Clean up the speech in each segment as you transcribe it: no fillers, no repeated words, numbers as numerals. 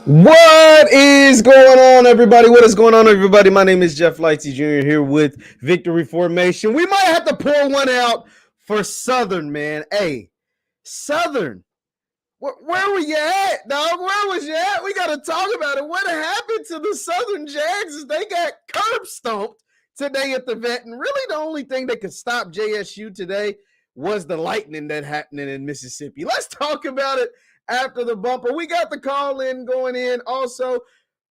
What is going on, everybody? What is going on, everybody? My name is JeffLightsyJr. here with Victory Formation. We might have to pour one out for Southern, man. Hey, Southern, where were you at, dog? Where was you at? We got to talk about it. What happened to the Southern Jags is they got curb stomped today at the vet, and really the only thing that could stop JSU today was the lightning that happened in Mississippi. Let's talk about it after the bumper. We got the call in going in. Also,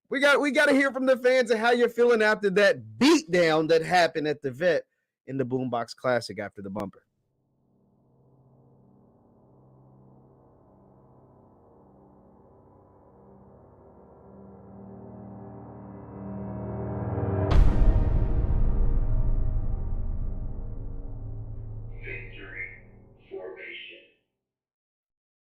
we got to hear from the fans and how you're feeling after that beatdown that happened at the vet in the Boombox Classic after the bumper.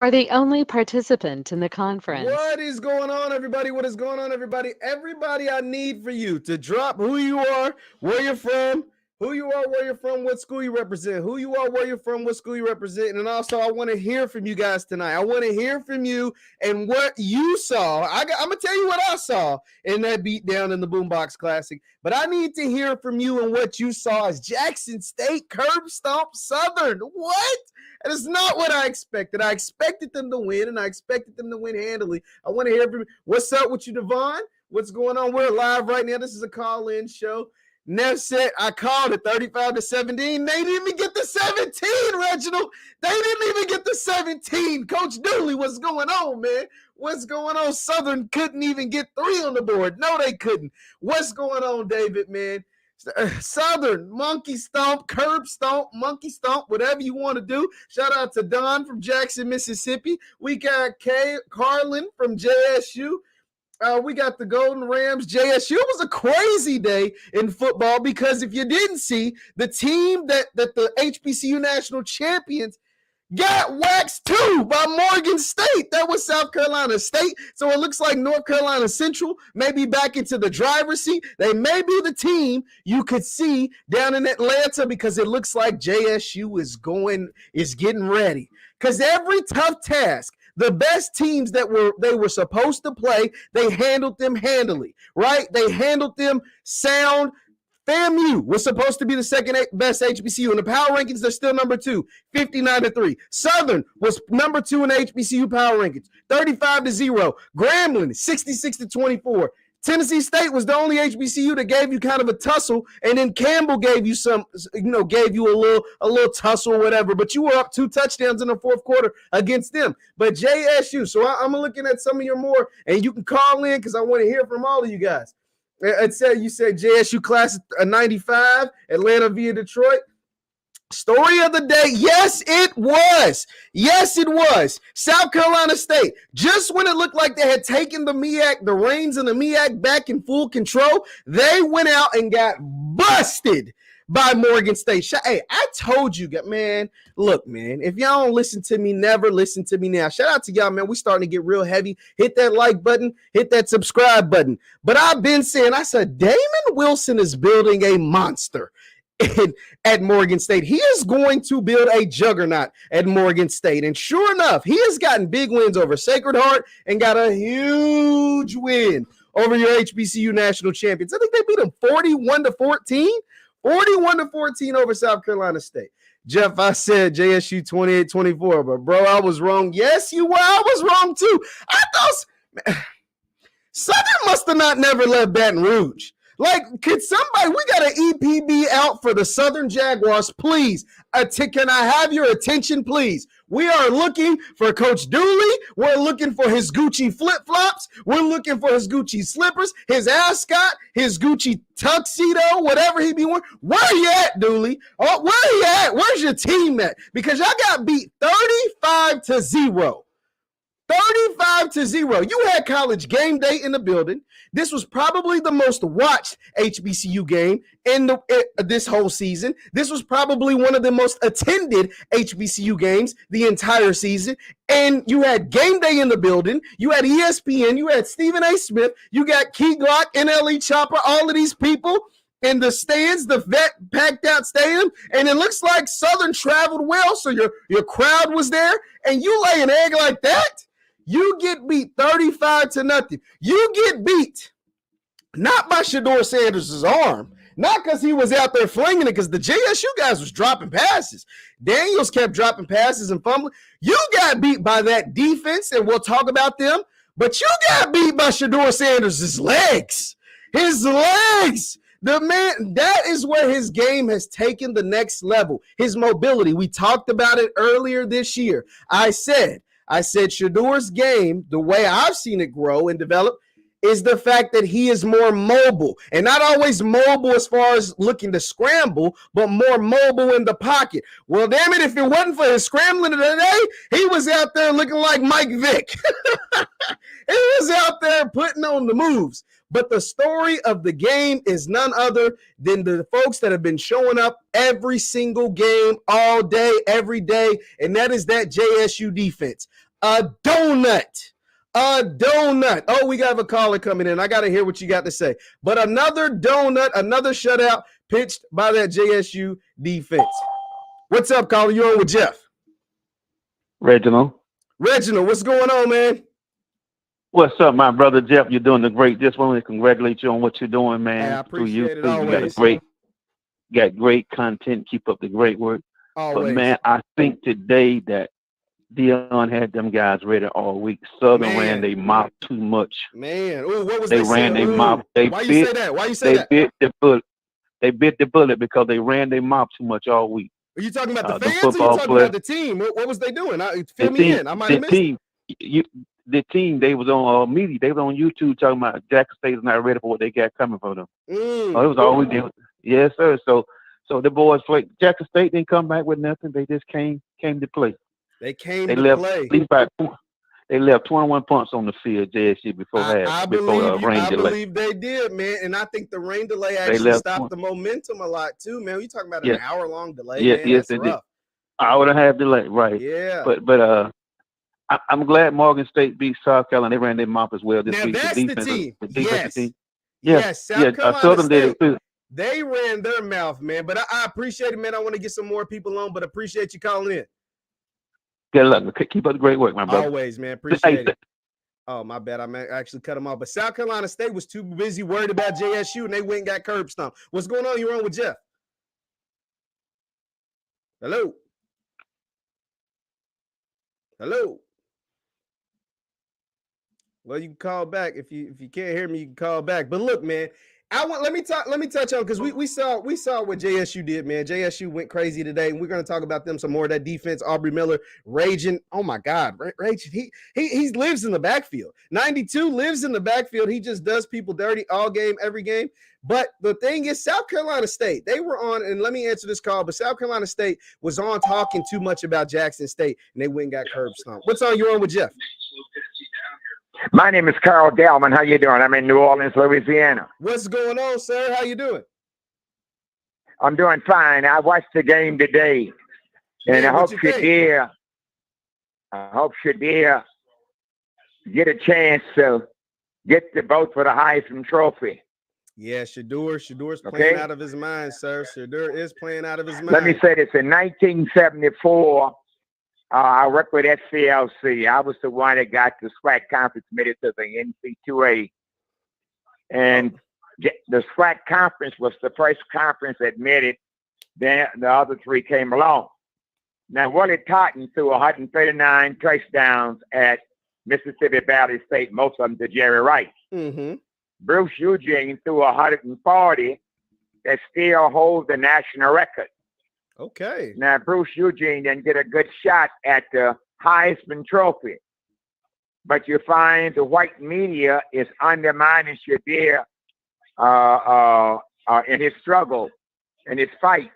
Are the only participant in the conference. What is going on, everybody? What is going on, everybody? Everybody, I need for you to drop who you are, where you're from, what school you represent, who you are, where you're from, what school you represent. And also, I want to hear from you guys tonight. I want to hear from you and what you saw. I'm going to tell you what I saw in that beatdown in the Boombox Classic. But I need to hear from you and what you saw as Jackson State curb stomp Southern. What? That is not what I expected. I expected them to win, and I expected them to win handily. I want to hear from you. What's up with you, Devon? What's going on? We're live right now. This is a call-in show. Nev said, I called it 35-17. They didn't even get the 17, Reginald. They didn't even get the 17. Coach Dooley, what's going on, man? What's going on? Southern couldn't even get 3 on the board. No, they couldn't. What's going on, David, man? Southern, monkey stomp, curb stomp, monkey stomp, whatever you want to do. Shout out to Don from Jackson, Mississippi. We got Carlin from JSU. We got the Golden Rams, JSU. It was a crazy day in football because if you didn't see, the team that the HBCU national champions got waxed too by Morgan State. That was South Carolina State. So it looks like North Carolina Central may be back into the driver's seat. They may be the team you could see down in Atlanta because it looks like JSU is getting ready. Because every tough task, the best teams that they were supposed to play, they handled them handily, right? They handled them sound. FAMU was supposed to be the second best HBCU. In the power rankings, they're still number 2, 59-3. Southern was number 2 in the HBCU power rankings, 35-0. Grambling, 66-24. Tennessee State was the only HBCU that gave you kind of a tussle, and then Campbell gave you a little tussle or whatever, but you were up 2 touchdowns in the fourth quarter against them. But JSU, so I'm looking at some of your more, and you can call in because I want to hear from all of you guys. You said JSU class of 95, Atlanta via Detroit. Story of the day. Yes, it was. Yes, it was. South Carolina State. Just when it looked like they had taken the reins in the MEAC back in full control, they went out and got busted by Morgan State. Hey, I told you, man, look, man, if y'all don't listen to me, never listen to me now. Shout out to y'all, man. We starting to get real heavy. Hit that like button, hit that subscribe button. But I've been saying, I said, Damon Wilson is building a monster at Morgan State. He is going to build a juggernaut at Morgan State. And sure enough, he has gotten big wins over Sacred Heart and got a huge win over your HBCU national champions. I think they beat them 41-14. 41-14 over South Carolina State. Jeff, I said JSU 28-24, but bro, I was wrong. Yes, you were. I was wrong too. I thought Southern must have not never left Baton Rouge. Like, could somebody, we got an EPB out for the Southern Jaguars, please. Can I have your attention, please? We are looking for Coach Dooley. We're looking for his Gucci flip-flops. We're looking for his Gucci slippers, his ascot, his Gucci tuxedo, whatever he be wearing. Where you at, Dooley? Oh, where you at? Where's your team at? Because y'all got beat 35-0. 35-0. You had College Game Day in the building. This was probably the most watched HBCU game in this whole season. This was probably one of the most attended HBCU games the entire season. And you had Game Day in the building. You had ESPN. You had Stephen A. Smith. You got Key Glock, NLE Chopper, all of these people in the stands, the vet packed out stadium, and it looks like Southern traveled well, so your crowd was there, and you lay an egg like that? You get beat 35-0. You get beat not by Shedeur Sanders' arm, not because he was out there flinging it, because the JSU guys was dropping passes. Daniels kept dropping passes and fumbling. You got beat by that defense, and we'll talk about them, but you got beat by Shedeur Sanders' legs. His legs. The man, that is where his game has taken the next level. His mobility. We talked about it earlier this year. I said Shedeur's game, the way I've seen it grow and develop, is the fact that he is more mobile, and not always mobile as far as looking to scramble, but more mobile in the pocket. Well, damn it, if it wasn't for his scrambling today, he was out there looking like Mike Vick. He was out there putting on the moves. But the story of the game is none other than the folks that have been showing up every single game, all day, every day, and that is that JSU defense. A donut. A donut. Oh, we got a caller coming in. I got to hear what you got to say. But another donut, another shutout pitched by that JSU defense. What's up, caller? You're on with Jeff. Reginald, what's going on, man? what's up, my brother Jeff? You're doing the great. Just want to congratulate you on what you're doing, man. Hey, I appreciate it always. You got great content. Keep up the great work. Always. But, man, I think today that Deion had them guys ready all week. Southern ran their mouth too much. Man, ooh, what was they ran their mouth. Why you say that? Why you say that? Bit the bullet. They bit the bullet because they ran their mouth too much all week. Are you talking about the fans or you talking about the team? What was they doing? Fill me in. I might have missed it. The team, they was on media. They was on YouTube talking about Jackson State is not ready for what they got coming for them. It was all we did. Yes, sir. So the boys played. Jackson State didn't come back with nothing. They just came to play. They left 21 punts on the field, JSU, before rain delay. I believe they did, man. And I think the rain delay actually stopped the momentum a lot too, man. You talking about an hour-long delay? Yeah, man. yes, it did. Hour and a half delay, right? Yeah. But I'm glad Morgan State beat South Carolina. They ran their mouth as well this week. That's the team. Team. Yes. South Carolina Southern State, did it too. They ran their mouth, man. But I appreciate it, man. I want to get some more people on, but appreciate you calling in. Good luck. Keep up the great work, my brother. Always, man. Appreciate it. Oh, my bad. I actually cut them off. But South Carolina State was too busy worried about JSU, and they went and got curb stomped. What's going on? You're on with Jeff. Hello. Well, you can call back if you can't hear me. You can call back. But look, man, let me touch on, because we saw what JSU did, man. JSU went crazy today, and we're going to talk about them some more. That defense, Aubrey Miller, raging. Oh my God, raging. He lives in the backfield. 92 lives in the backfield. He just does people dirty all game, every game. But the thing is, South Carolina State, they were on, and let me answer this call, but South Carolina State was on talking too much about Jackson State, and they went and got curb stomped. What's on? You're on with Jeff. My name is Carl Dalman. How you doing? I'm in New Orleans, Louisiana. What's going on, sir? How you doing? I'm doing fine. I watched the game today, and I hope Shadir get a chance to get the vote for the Heisman Trophy. Yeah, Shadeur's playing out of his mind, sir. Shadur is playing out of his mind. Let me say this. In 1974, I worked with SCLC. I was the one that got the SWAC conference admitted to the NC2A. And the SWAC conference was the first conference admitted. Then the other three came along. Now, Willie Totten threw 139 touchdowns at Mississippi Valley State, most of them to Jerry Rice. Mm-hmm. Bruce Eugene threw 140 that still holds the national record. Okay. Now, Bruce Eugene didn't get a good shot at the Heisman Trophy. But you find the white media is undermining Shadir in his struggle, in his fight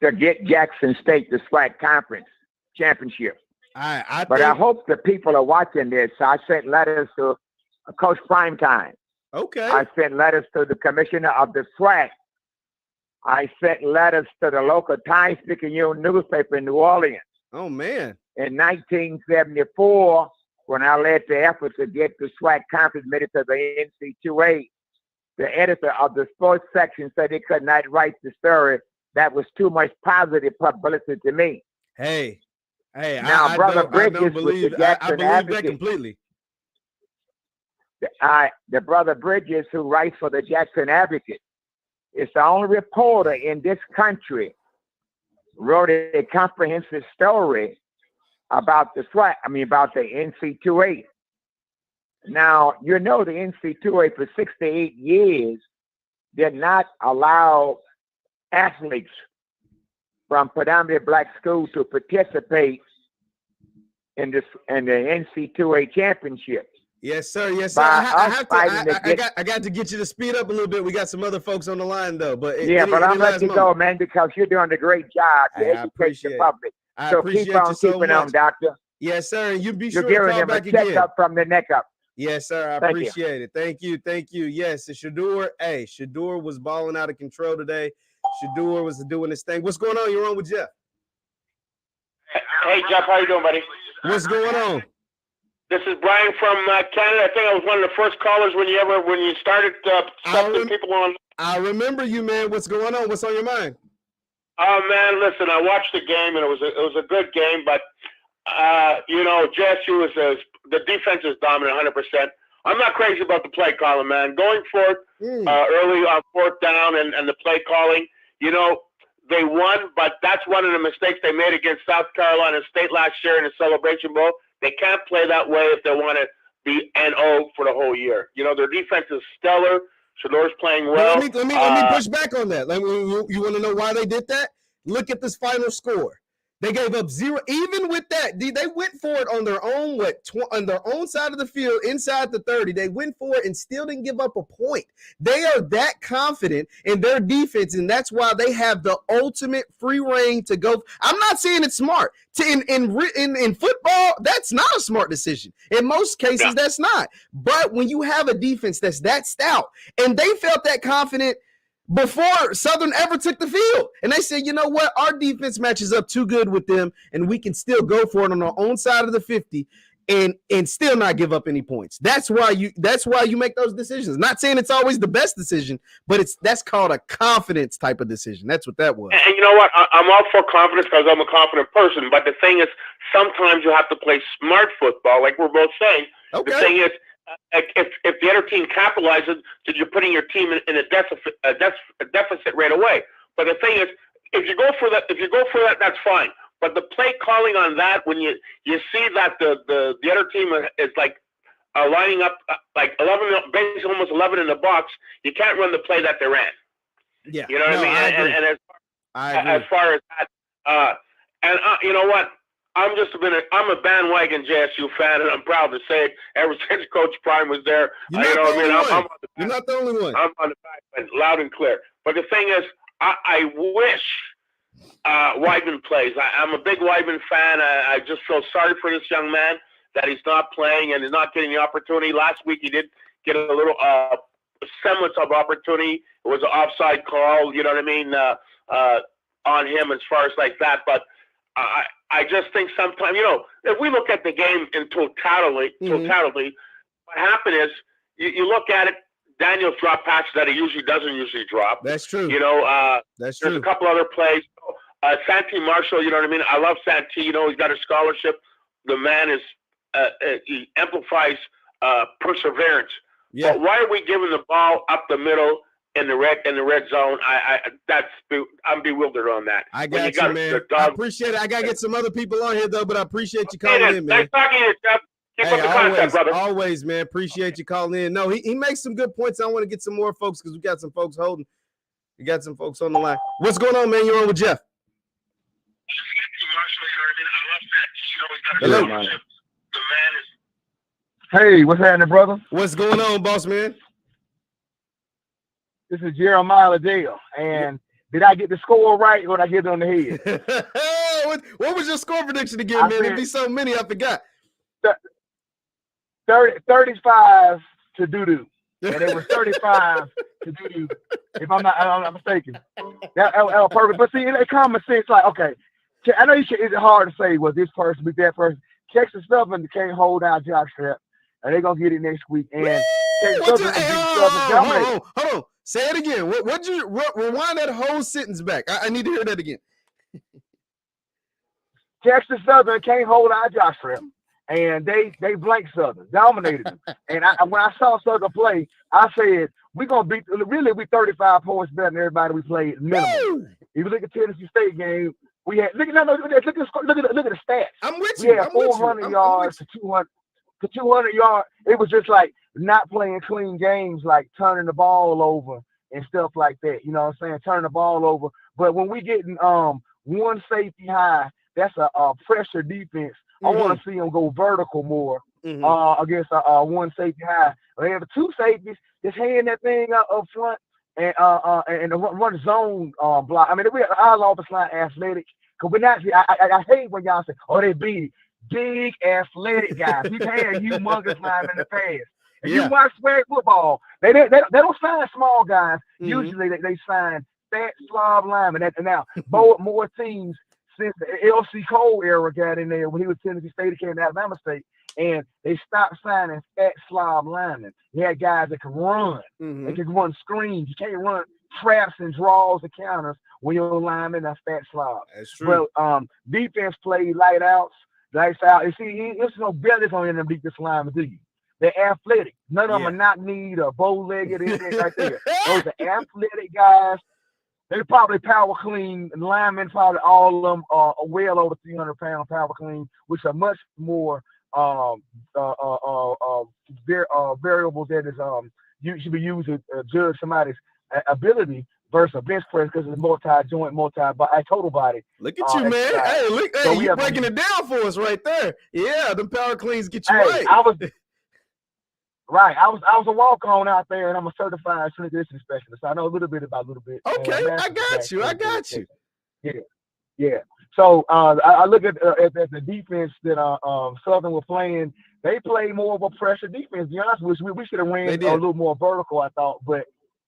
to get Jackson State the SWAC Conference Championship. I hope the people are watching this. I sent letters to Coach Primetime. Okay. I sent letters to the commissioner of the SWAC. I sent letters to the local Times-Picayune newspaper in New Orleans. Oh, man. In 1974, when I led the effort to get the SWAC conference admitted to the NC2A, the editor of the sports section said he could not write the story. That was too much positive publicity to me. Hey, Hey, Now, I Brother don't Bridges believe with the I Jackson believe that Advocate. completely. The Brother Bridges, who writes for the Jackson Advocate, is the only reporter in this country wrote a comprehensive story about the SWAC. About the NC2A. Now, the NC2A for 6 to 8 years did not allow athletes from predominantly black schools to participate in the NC2A championship. Yes, sir. Yes, sir. I got to get you to speed up a little bit. We got some other folks on the line though. But but I'm letting you go, man, because you're doing a great job. You educate the public. So keep on keeping on, Doctor. Yes, sir. And you be You're sure to giving call him back a checkup from the neck up. Yes, sir. I appreciate it. Thank you. Thank you. Yes, Shador was balling out of control today. Shador was doing his thing. What's going on? You're on with Jeff. Hey, Jeff. How you doing, buddy? What's going on? This is Brian from Canada. I think I was one of the first callers when you started something people on. I remember you, man. What's going on? What's on your mind? Oh man, listen. I watched the game and it was a good game, but JSU the defense is dominant 100%. I'm not crazy about the play calling, man. Going forward early on fourth down and the play calling, they won, but that's one of the mistakes they made against South Carolina State last year in the Celebration Bowl. They can't play that way if they want to be NO for the whole year. Their defense is stellar. Shador's playing well. Let me push back on that. You want to know why they did that? Look at this final score. They gave up 0. Even with that, they went for it on their own, on their own side of the field, inside the 30. They went for it and still didn't give up a point. They are that confident in their defense, and that's why they have the ultimate free reign to go. I'm not saying it's smart. In football, that's not a smart decision. In most cases, that's not. But when you have a defense that's that stout, and they felt that confident before Southern ever took the field. And they said, you know what? Our defense matches up too good with them, and we can still go for it on our own side of the 50 and still not give up any points. That's why you make those decisions. Not saying it's always the best decision, but that's called a confidence type of decision. That's what that was. And you know what? I'm all for confidence because I'm a confident person. But the thing is, sometimes you have to play smart football, like we're both saying. Okay. The thing is, if the other team capitalizes, then you're putting your team in a deficit right away. But the thing is, if you go for that, that's fine. But the play calling on that, when you see that the other team is like lining up like 11, basically almost 11 in the box, you can't run the play that they ran. Yeah, you know what I mean. And as far as that, you know what? I'm a bandwagon JSU fan, and I'm proud to say it. Ever since Coach Prime was there, You're not the only one. I'm on the back, loud and clear. But the thing is, I wish Weidman plays. I'm a big Weidman fan. I just feel sorry for this young man that he's not playing and he's not getting the opportunity. Last week he did get a little semblance of opportunity. It was an offside call, you know what I mean, on him as far as like that. But I just think sometimes, if we look at the game in totality, what happened is you look at it, Daniels dropped passes that he doesn't drop. That's true. There's a couple other plays. Santi Marshall, you know what I mean? I love Santi. He's got a scholarship. The man is he amplifies perseverance. Yeah. But why are we giving the ball up the middle in the red zone? I'm bewildered on that. I got you, man. I appreciate it. I gotta get some other people on here though, but I appreciate you calling in, man. Nice talking to you, Jeff. Keep up the contact, brother. Always, man. Appreciate you calling in. No, he makes some good points. I want to get some more folks because we got some folks holding. We got some folks on the line. What's going on, man? You're on with Jeff. Hello. Hey, what's happening, brother? What's going on, boss man? This is Jeremiah Dale, and did I get the score right or did I get it on the head? What was your score prediction again, man? There'd be so many, I forgot. 35 to doo-doo. And it was 35 to doo-doo, if I'm not mistaken. That was perfect. But see, in common sense, like, okay, I know it's hard to say, was this person beat that person. Texas Southern can't hold down Josh Trap, and they're going to get it next week. And hold on. Say it again. What'd you rewind that whole sentence back? I need to hear that again. Jackson Southern can't hold our jock strap. And they blanked Southern, dominated them. And when I saw Southern play, I said, we're going to beat, really, we 35 points better than everybody we played minimum. If you look at Tennessee State game, we had, look at the stats. I'm with you. We had 400 yards to 200 yards. It was just like not playing clean games, like turning the ball over and stuff like that. You know what I'm saying? Turning the ball over. But when we getting one safety high, that's a pressure defense. I want to see them go vertical more against one safety high. They have two safeties, just hand that thing up front and run zone block. I mean, our offensive line athletic. Because we're not. I hate when y'all say, "Oh, they big athletic guys." We've had humongous linemen in the past. If you watch SWAC football, they don't sign small guys. Usually they sign fat slob linemen. And now more teams since the LC Cole era got in there when he was Tennessee State, he came to Alabama State, and they stopped signing fat slob linemen. You had guys that can run. They can run screens. You can't run traps and draws and counters when you're lineman that's fat slob. That's true. Well, defense played lights out. You see, there's no bellies on them defense linemen, do you? They're athletic. None of them are knock-kneed or bow-legged, anything right there. Those are athletic guys. They're probably power clean linemen. Probably all of them are well over 300-pound power clean, which are much more variables that is you should be used to judge somebody's ability versus a bench press because it's multi-joint, total body. Look at you, man. Hey, look, so you're breaking it down for us right there. Yeah, them power cleans get you right. I was a walk-on out there, and I'm a certified transition specialist. So I know a little bit about a little bit. Okay, I got you. Yeah. So I look at the defense that Southern were playing. They played more of a pressure defense. To be honest with you, we should have ran a little more vertical, I thought. But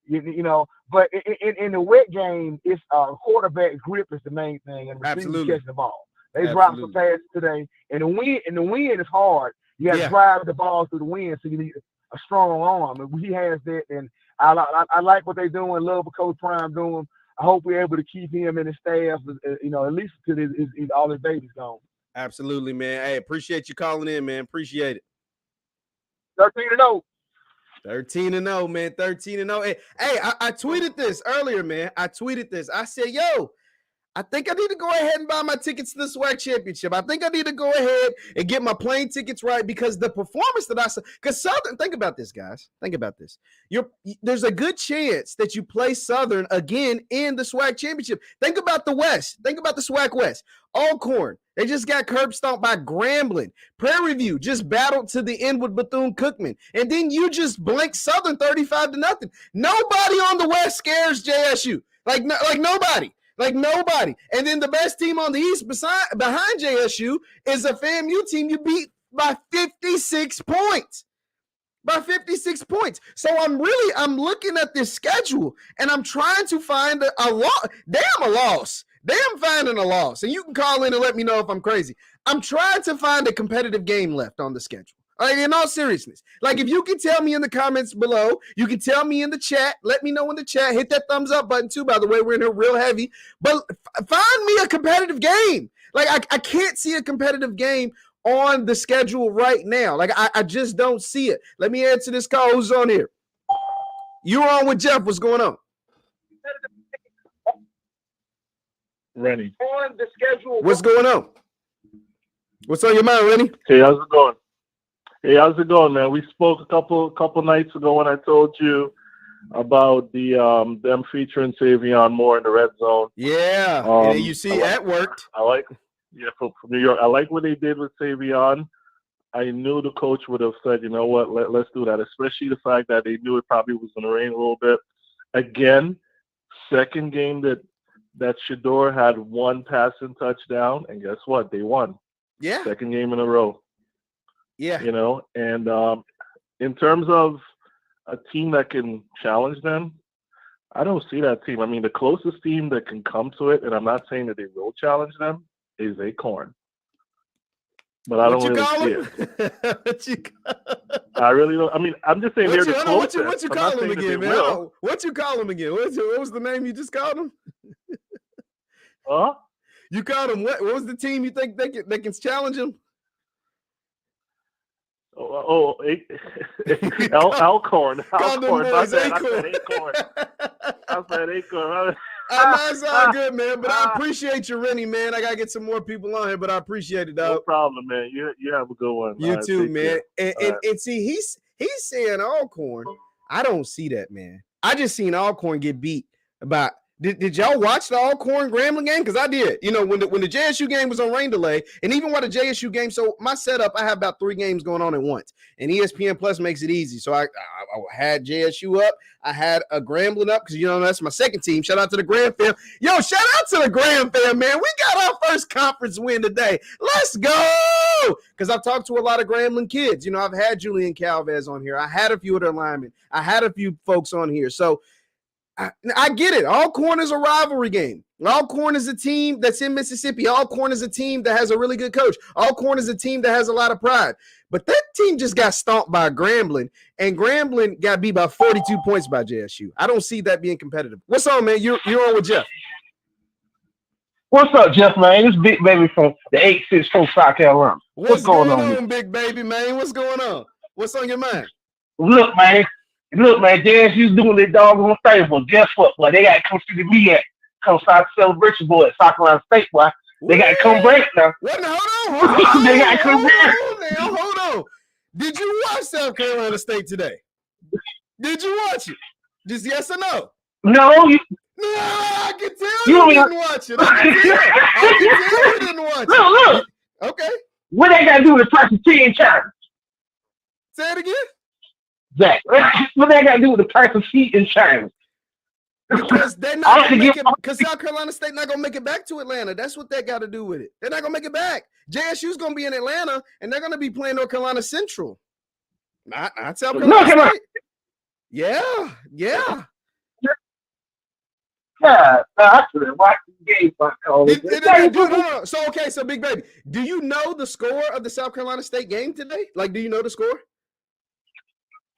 but in the wet game, it's quarterback grip is the main thing, and receivers catching the ball. They dropped some passes today, and the wind is hard. You got to drive the ball through the wind, so you need a strong arm. And he has that, and I like what they're doing. Love what Coach Prime doing. I hope we're able to keep him and his staff, at least until all his baby's gone. Absolutely, man. Hey, appreciate you calling in, man. Appreciate it. 13-0. 13-0, man. 13-0. Hey, I tweeted this earlier, man. I said, yo, I think I need to go ahead and buy my tickets to the SWAC Championship. I think I need to go ahead and get my plane tickets right because the performance that I saw, because Southern, think about this, guys. Think about this. There's a good chance that you play Southern again in the SWAC Championship. Think about the West. Think about the SWAC West. Alcorn, they just got curb stomped by Grambling. Prairie View just battled to the end with Bethune-Cookman. And then you just blink Southern 35-0. Nobody on the West scares JSU. Like nobody. Like nobody. And then the best team on the East behind JSU is a FAMU team you beat by 56 points. So I'm looking at this schedule and I'm trying to find a loss. Damn, a loss. Damn, finding a loss. And you can call in and let me know if I'm crazy. I'm trying to find a competitive game left on the schedule. Like, in all seriousness, like if you can tell me in the comments below, you can tell me in the chat, let me know in the chat, hit that thumbs up button too, by the way, we're in here real heavy, but find me a competitive game. Like I can't see a competitive game on the schedule right now. Like I just don't see it. Let me answer this call. Who's on here? You're on with Jeff. What's going on? Rennie. On the schedule. What's going on? What's on your mind, Rennie? Hey, how's it going, man? We spoke a couple nights ago when I told you about them featuring Savion more in the red zone. Yeah, and you see that worked. From New York. I like what they did with Savion. I knew the coach would have said, you know what, let's do that, especially the fact that they knew it probably was going to rain a little bit. Again, second game that Shedeur had one passing touchdown, and guess what? They won. Yeah. Second game in a row. Yeah. And in terms of a team that can challenge them, I don't see that team. I mean, the closest team that can come to it, and I'm not saying that they will challenge them, is Acorn. But I don't really see it. I really don't. I mean, I'm just saying they're the closest. What you call them again, man? What you call them again? What was the name you just called them? Huh? You called them what? What was the team you think they can challenge them? Alcorn. Alcorn. I said Acorn. That's all good, man. But I appreciate you, Rennie, man. I gotta get some more people on here, but I appreciate it, dog. No problem, man. You have a good one. You too, man. And see, he's saying Alcorn. I don't see that, man. I just seen Alcorn get beat about. Did y'all watch the Alcorn Grambling game? Because I did. You know, when the JSU game was on rain delay, and even while the JSU game, so my setup, I have about 3 games going on at once. And ESPN Plus makes it easy. So I had JSU up. I had a Grambling up because, you know, that's my second team. Shout out to the Gram fam. Yo, shout out to the Gram fam, man. We got our first conference win today. Let's go. Because I've talked to a lot of Grambling kids. You know, I've had Julian Calvez on here. I had a few of their linemen. I had a few folks on here. So I get it. Alcorn is a rivalry game. Alcorn is a team that's in Mississippi. Alcorn is a team that has a really good coach. Alcorn is a team that has a lot of pride. But that team just got stomped by Grambling, and Grambling got beat by 42 points by JSU. I don't see that being competitive. What's on, man? You're on with Jeff. What's up, Jeff, man? This Big Baby from the 864 South Carolina. What's going on, Big Baby, man? What's going on? What's on your mind? Look, man, JSU's doing their doggone thing, but guess what, boy? They got to come see me at South Celebration, boy, at South Carolina State, boy. They got to come break now. What? Hold on. They got to come break. Hold on. Did you watch South Carolina State today? Did you watch it? Just yes or no? No. I can tell you didn't watch it. I can tell you didn't watch it. Look. Okay. What they got to do with the practice in China? Say it again. Zach, what they got to do with the practice in China? Because they're not gonna make it, because South Carolina State not gonna make it back to Atlanta. That's what they got to do with it. They're not gonna make it back. JSU's gonna be in Atlanta, and they're gonna be playing North Carolina Central. Not South Carolina State. Yeah. Yeah, I should have watched the game. No. So Big Baby, do you know the score of the South Carolina State game today? Like, do you know the score?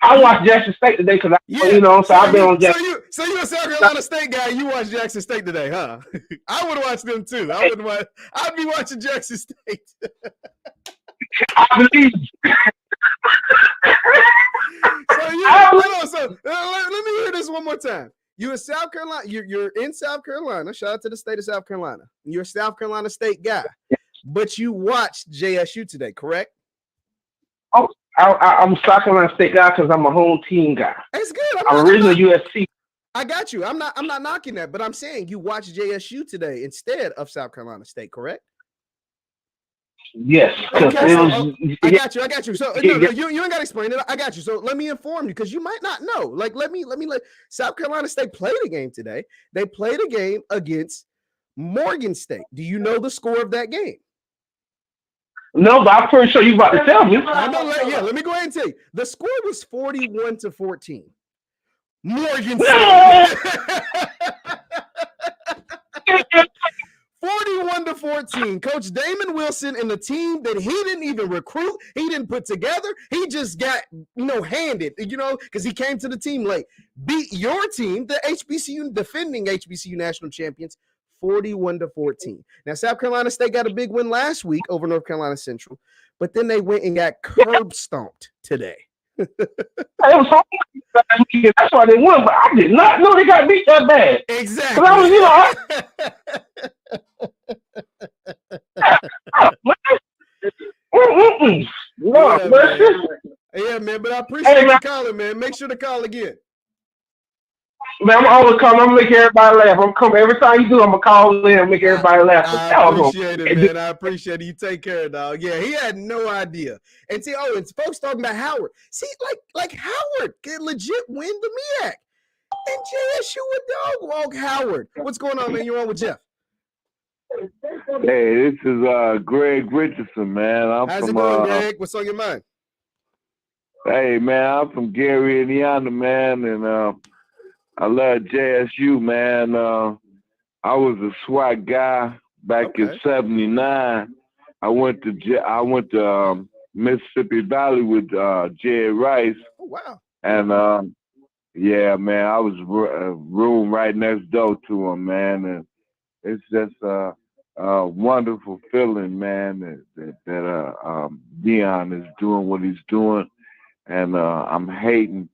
I watched Jackson State today because I've been on Jackson. So you're a South Carolina State guy. You watched Jackson State today, huh? I would watch them too. I'd be watching Jackson State. I believe. Let me hear this one more time. You're in South Carolina. You're in South Carolina. Shout out to the state of South Carolina. You're a South Carolina State guy, but you watched JSU today, correct? Oh, I'm a South Carolina State guy because I'm a home team guy. That's good. I'm originally USC. I got you. I'm not knocking that, but I'm saying you watched JSU today instead of South Carolina State, correct? Yes. Okay, I got you. So you ain't got to explain it. I got you. So let me inform you because you might not know. Like let me let South Carolina State played a game today. They played a game against Morgan State. Do you know the score of that game? No, but I'm pretty sure you about to tell me. Let me go ahead and tell you. The score was 41-14. Morgan State. 41-14. Coach Damon Wilson and the team that he didn't even recruit, he didn't put together, he just got handed, because he came to the team late. Beat your team, the HBCU, defending HBCU national champions, 41-14. Now, South Carolina State got a big win last week over North Carolina Central, but then they went and got curb stomped today. It was home. That's why they won, but I did not know they got beat that bad. Exactly. Yeah, man, but I appreciate you calling, man. Make sure to call again. Man, I'm always calling. I'm gonna make everybody laugh. I'm coming every time you do. I'm gonna call in and make everybody laugh. I appreciate it, man. I appreciate it. You take care, dog. Yeah, he had no idea. And see, and folks talking about Howard. See, like Howard could legit win the MEAC, and JSU would dog walk Howard. What's going on, man? You're on with Jeff. Hey, this is Greg Richardson, man. How's it going, Greg? What's on your mind? Hey, man, I'm from Gary, Indiana, man, and I love JSU, man. I was a SWAC guy back in '79. I went to Mississippi Valley with Jed Rice. Oh, wow. And yeah, man, I was room right next door to him, man. And it's just wonderful feeling, man, that Deion is doing what he's doing, and I'm hating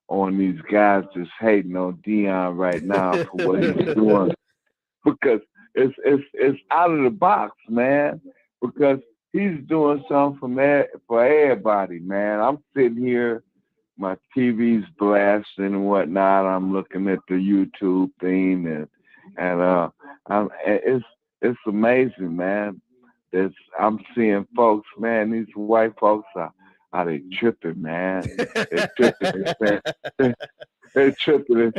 on these guys just hating on Deion right now for what he's doing, because it's out of the box, man, because he's doing something for everybody, man. I'm sitting here, my TV's blasting and whatnot. I'm looking at the YouTube thing, and it's amazing, man. I'm seeing folks, man. These white folks are they tripping, man? They're tripping. They're tripping.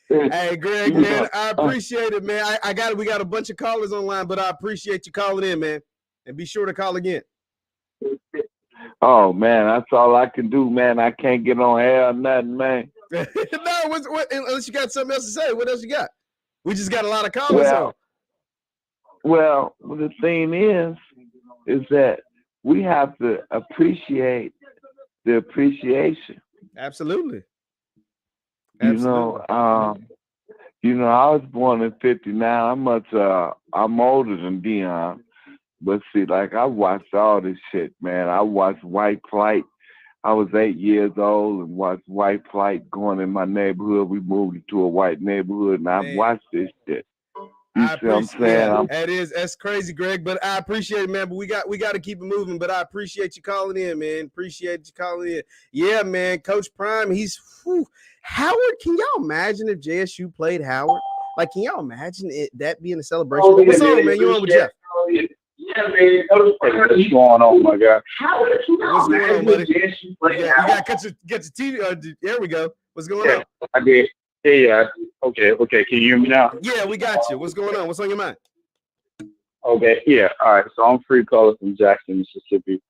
Hey, Greg, man, I appreciate it, man. We got a bunch of callers online, but I appreciate you calling in, man. And be sure to call again. Oh, man, that's all I can do, man. I can't get on air or nothing, man. No, unless you got something else to say. What else you got? We just got a lot of callers. Well, the thing is that we have to appreciate the appreciation. Absolutely. You know, I was born in '59. I'm older than Deion, but see, like I watched all this shit, man. I watched white flight. I was 8 years old and watched white flight going in my neighborhood. We moved into a white neighborhood, and I watched this shit. You see what I'm saying? That's crazy, Greg, but I appreciate it, man. But we got to keep it moving. But I appreciate you calling in, man. Appreciate you calling in. Yeah, man. Coach Prime, Howard. Can y'all imagine if JSU played Howard? Like, can y'all imagine that being a celebration? What's on, man? You on with Jeff? Yeah, man. What's going on, my guy? What's going on, buddy? You got to get your TV. There we go. What's going on? I did. Yeah. Okay. Can you hear me now? Yeah, we got you. What's going on? What's on your mind? Okay. Yeah. All right. So I'm free caller from Jackson, Mississippi.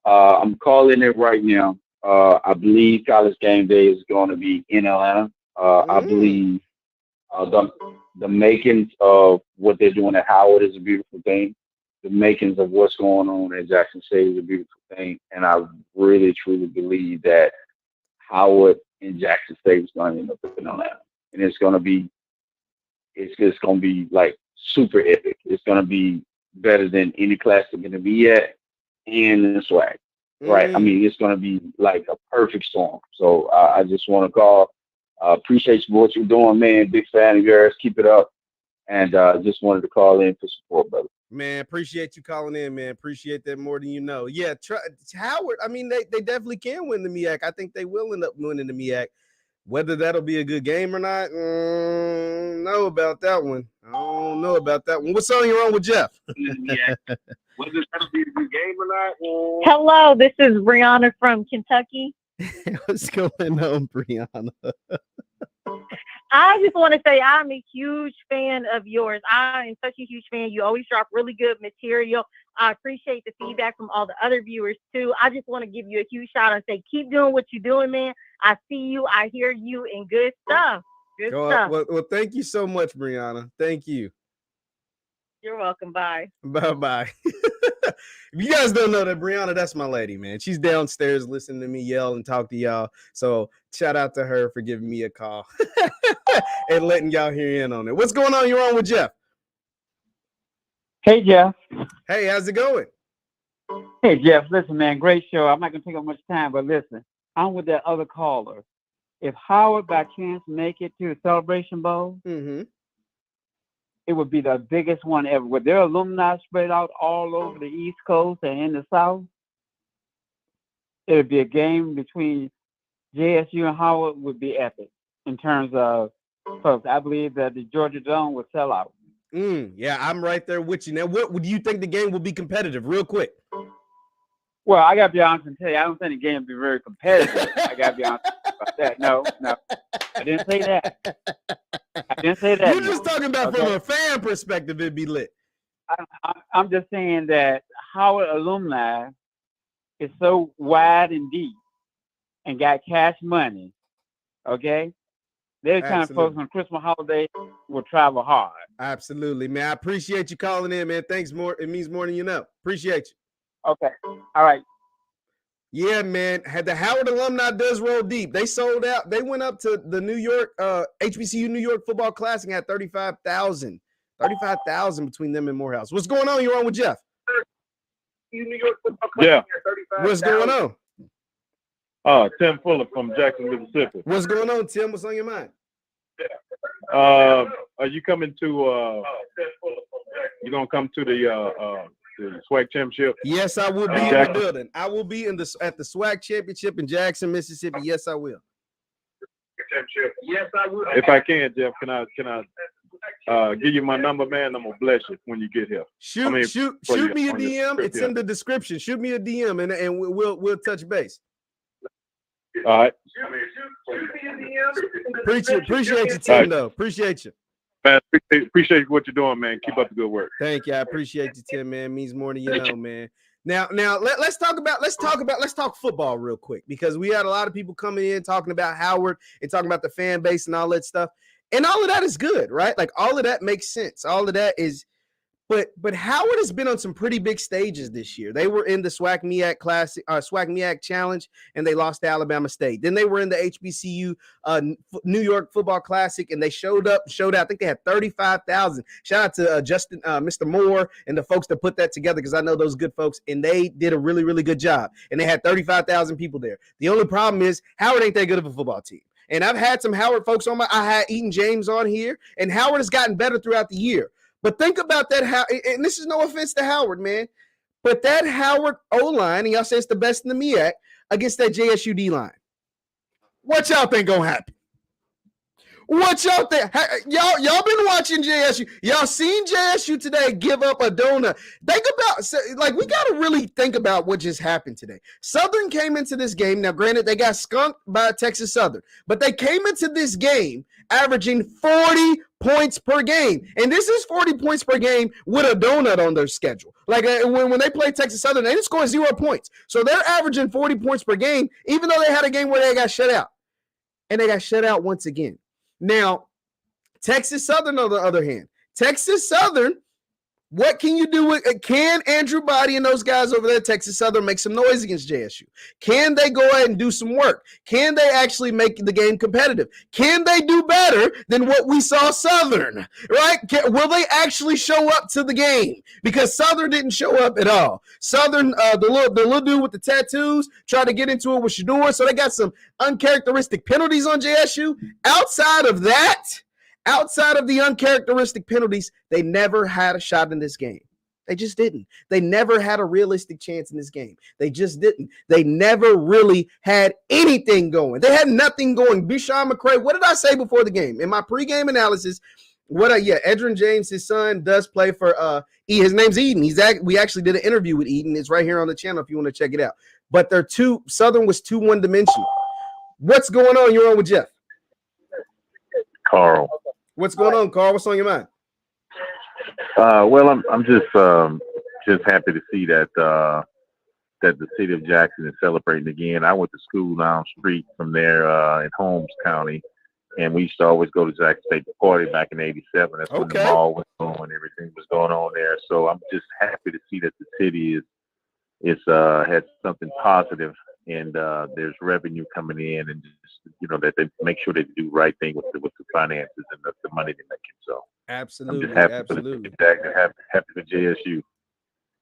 I'm calling it right now. I believe College Game Day is going to be in Atlanta. I believe the makings of what they're doing at Howard is a beautiful thing. The makings of what's going on at Jackson State is a beautiful thing. And I really, truly believe that Howard and Jackson State is going to end up in Atlanta. And it's just going to be like super epic. It's going to be better than any class they're going to be at and in the SWAC. Right. I mean, it's going to be like a perfect storm. So I just want to call. Appreciate you for what you're doing, man. Big fan of yours. Keep it up. And just wanted to call in for support, brother. Man, appreciate you calling in, man. Appreciate that more than you know. Yeah, Howard, I mean, they definitely can win the MEAC. I think they will end up winning the MEAC. Whether that'll be a good game or not, know about that one. I don't know about that one. What song you on with Jeff? Whether that'll be a good game or not? Hello, this is Brianna from Kentucky. What's going on, Brianna? I just want to say I'm a huge fan of yours. I am such a huge fan. You always drop really good material. I appreciate the feedback from all the other viewers too. I just want to give you a huge shout out and say, keep doing what you're doing, man. I see you, I hear you, and good stuff. Good stuff. Well, thank you so much, Brianna. Thank you. You're welcome. Bye. Bye-bye. If you guys don't know that, Brianna, that's my lady, man. She's downstairs listening to me yell and talk to y'all. So shout out to her for giving me a call and letting y'all hear in on it. What's going on? You're on with Jeff. Hey, Jeff. Hey, how's it going? Hey, Jeff. Listen, man, great show. I'm not going to take up much time, but listen, I'm with that other caller. If Howard by chance make it to the Celebration Bowl, it would be the biggest one ever. With their alumni spread out all over the East Coast and in the South, it would be a game between JSU and Howard would be epic in terms of folks. I believe that the Georgia Dome would sell out. Yeah, I'm right there with you. Now, what do you think the game will be competitive? Real quick. Well, I got to be honest and tell you, I don't think the game will be very competitive. I got to be honest about that. No, I didn't say that. I didn't say that. You're just talking about from a fan perspective, it'd be lit. I'm just saying that Howard alumni is so wide and deep and got cash money, okay? They're the kind of folks on Christmas holiday will travel hard. Absolutely, man. I appreciate you calling in, man. Thanks more. It means more than you know. Appreciate you. Okay. All right. Yeah, man. Had the Howard alumni does roll deep. They sold out. They went up to the New York HBCU New York Football Classic and had 35,000 35,000 between them and Morehouse. What's going on? You're on with Jeff. Yeah. What's going on? Tim Fuller from Jackson, Mississippi. What's going on, Tim? What's on your mind? Are you coming to? You gonna come to the SWAC Championship? Yes, I will be in the building. I will be at the SWAC Championship in Jackson, Mississippi. Yes, I will. Yes, I will. If I can, Jeff, can I give you my number, man? I'm gonna bless you when you get here. Shoot me a DM. It's in the description. Shoot me a DM and we'll touch base. All right. Appreciate you, Tim. Though. Appreciate you. Man, appreciate what you're doing, man. Keep up the good work. Thank you. I appreciate you, Tim, man. It means more than you know, man. Now let's talk football real quick, because we had a lot of people coming in talking about Howard and talking about the fan base and all that stuff. And all of that is good, right? Like, all of that makes sense. All of that is, but Howard has been on some pretty big stages this year. They were in the SWAC MEAC Classic, SWAC MEAC Challenge, and they lost to Alabama State. Then they were in the HBCU New York Football Classic, and they showed out. I think they had 35,000. Shout out to Justin, Mr. Moore, and the folks that put that together, because I know those good folks, and they did a really, really good job. And they had 35,000 people there. The only problem is Howard ain't that good of a football team. And I've had some Howard folks on I had Eaton James on here, and Howard has gotten better throughout the year. But think about that, and this is no offense to Howard, man, but that Howard O-line, and y'all say it's the best in the MEAC, against that JSU D-line. What y'all think gonna happen? What y'all think? Y'all been watching JSU. Y'all seen JSU today give up a donut. Think about, like, we got to really think about what just happened today. Southern came into this game. Now, granted, they got skunked by Texas Southern, but they came into this game averaging 40 points per game. And this is 40 points per game with a donut on their schedule. Like, when they play Texas Southern, they didn't score 0 points. So they're averaging 40 points per game, even though they had a game where they got shut out. And they got shut out once again. Now, Texas Southern, on the other hand, Texas Southern, what can you do with can Andrew Body and those guys over there at Texas Southern make some noise against JSU? Can they go ahead and do some work? Can they actually make the game competitive? Can they do better than what we saw Southern, right? Will they actually show up to the game? Because Southern didn't show up at all. Southern, the little dude with the tattoos, tried to get into it with Shador, so they got some uncharacteristic penalties on JSU. Outside of that, outside of the uncharacteristic penalties, they never had a shot in this game. They just didn't. They never had a realistic chance in this game. They just didn't. They never really had anything going. They had nothing going. Bishawn McCray, what did I say before the game? In my pregame analysis, Edrin James, his son, does play for his name's Eden. We actually did an interview with Eden. It's right here on the channel if you want to check it out. But Southern was too one-dimensional. What's going on? You're on with Jeff. Carl. What's going on, Carl? What's on your mind? Well, I'm just happy to see that the city of Jackson is celebrating again. I went to school down the street from there in Holmes County, and we used to always go to Jackson State to party back in '87. That's when the mall was going, everything was going on there. So I'm just happy to see that the city is had something positive, and there's revenue coming in, and just, that they make sure they do the right thing with the finances and the money they're making. So absolutely, I'm just happy absolutely. Happy for JSU.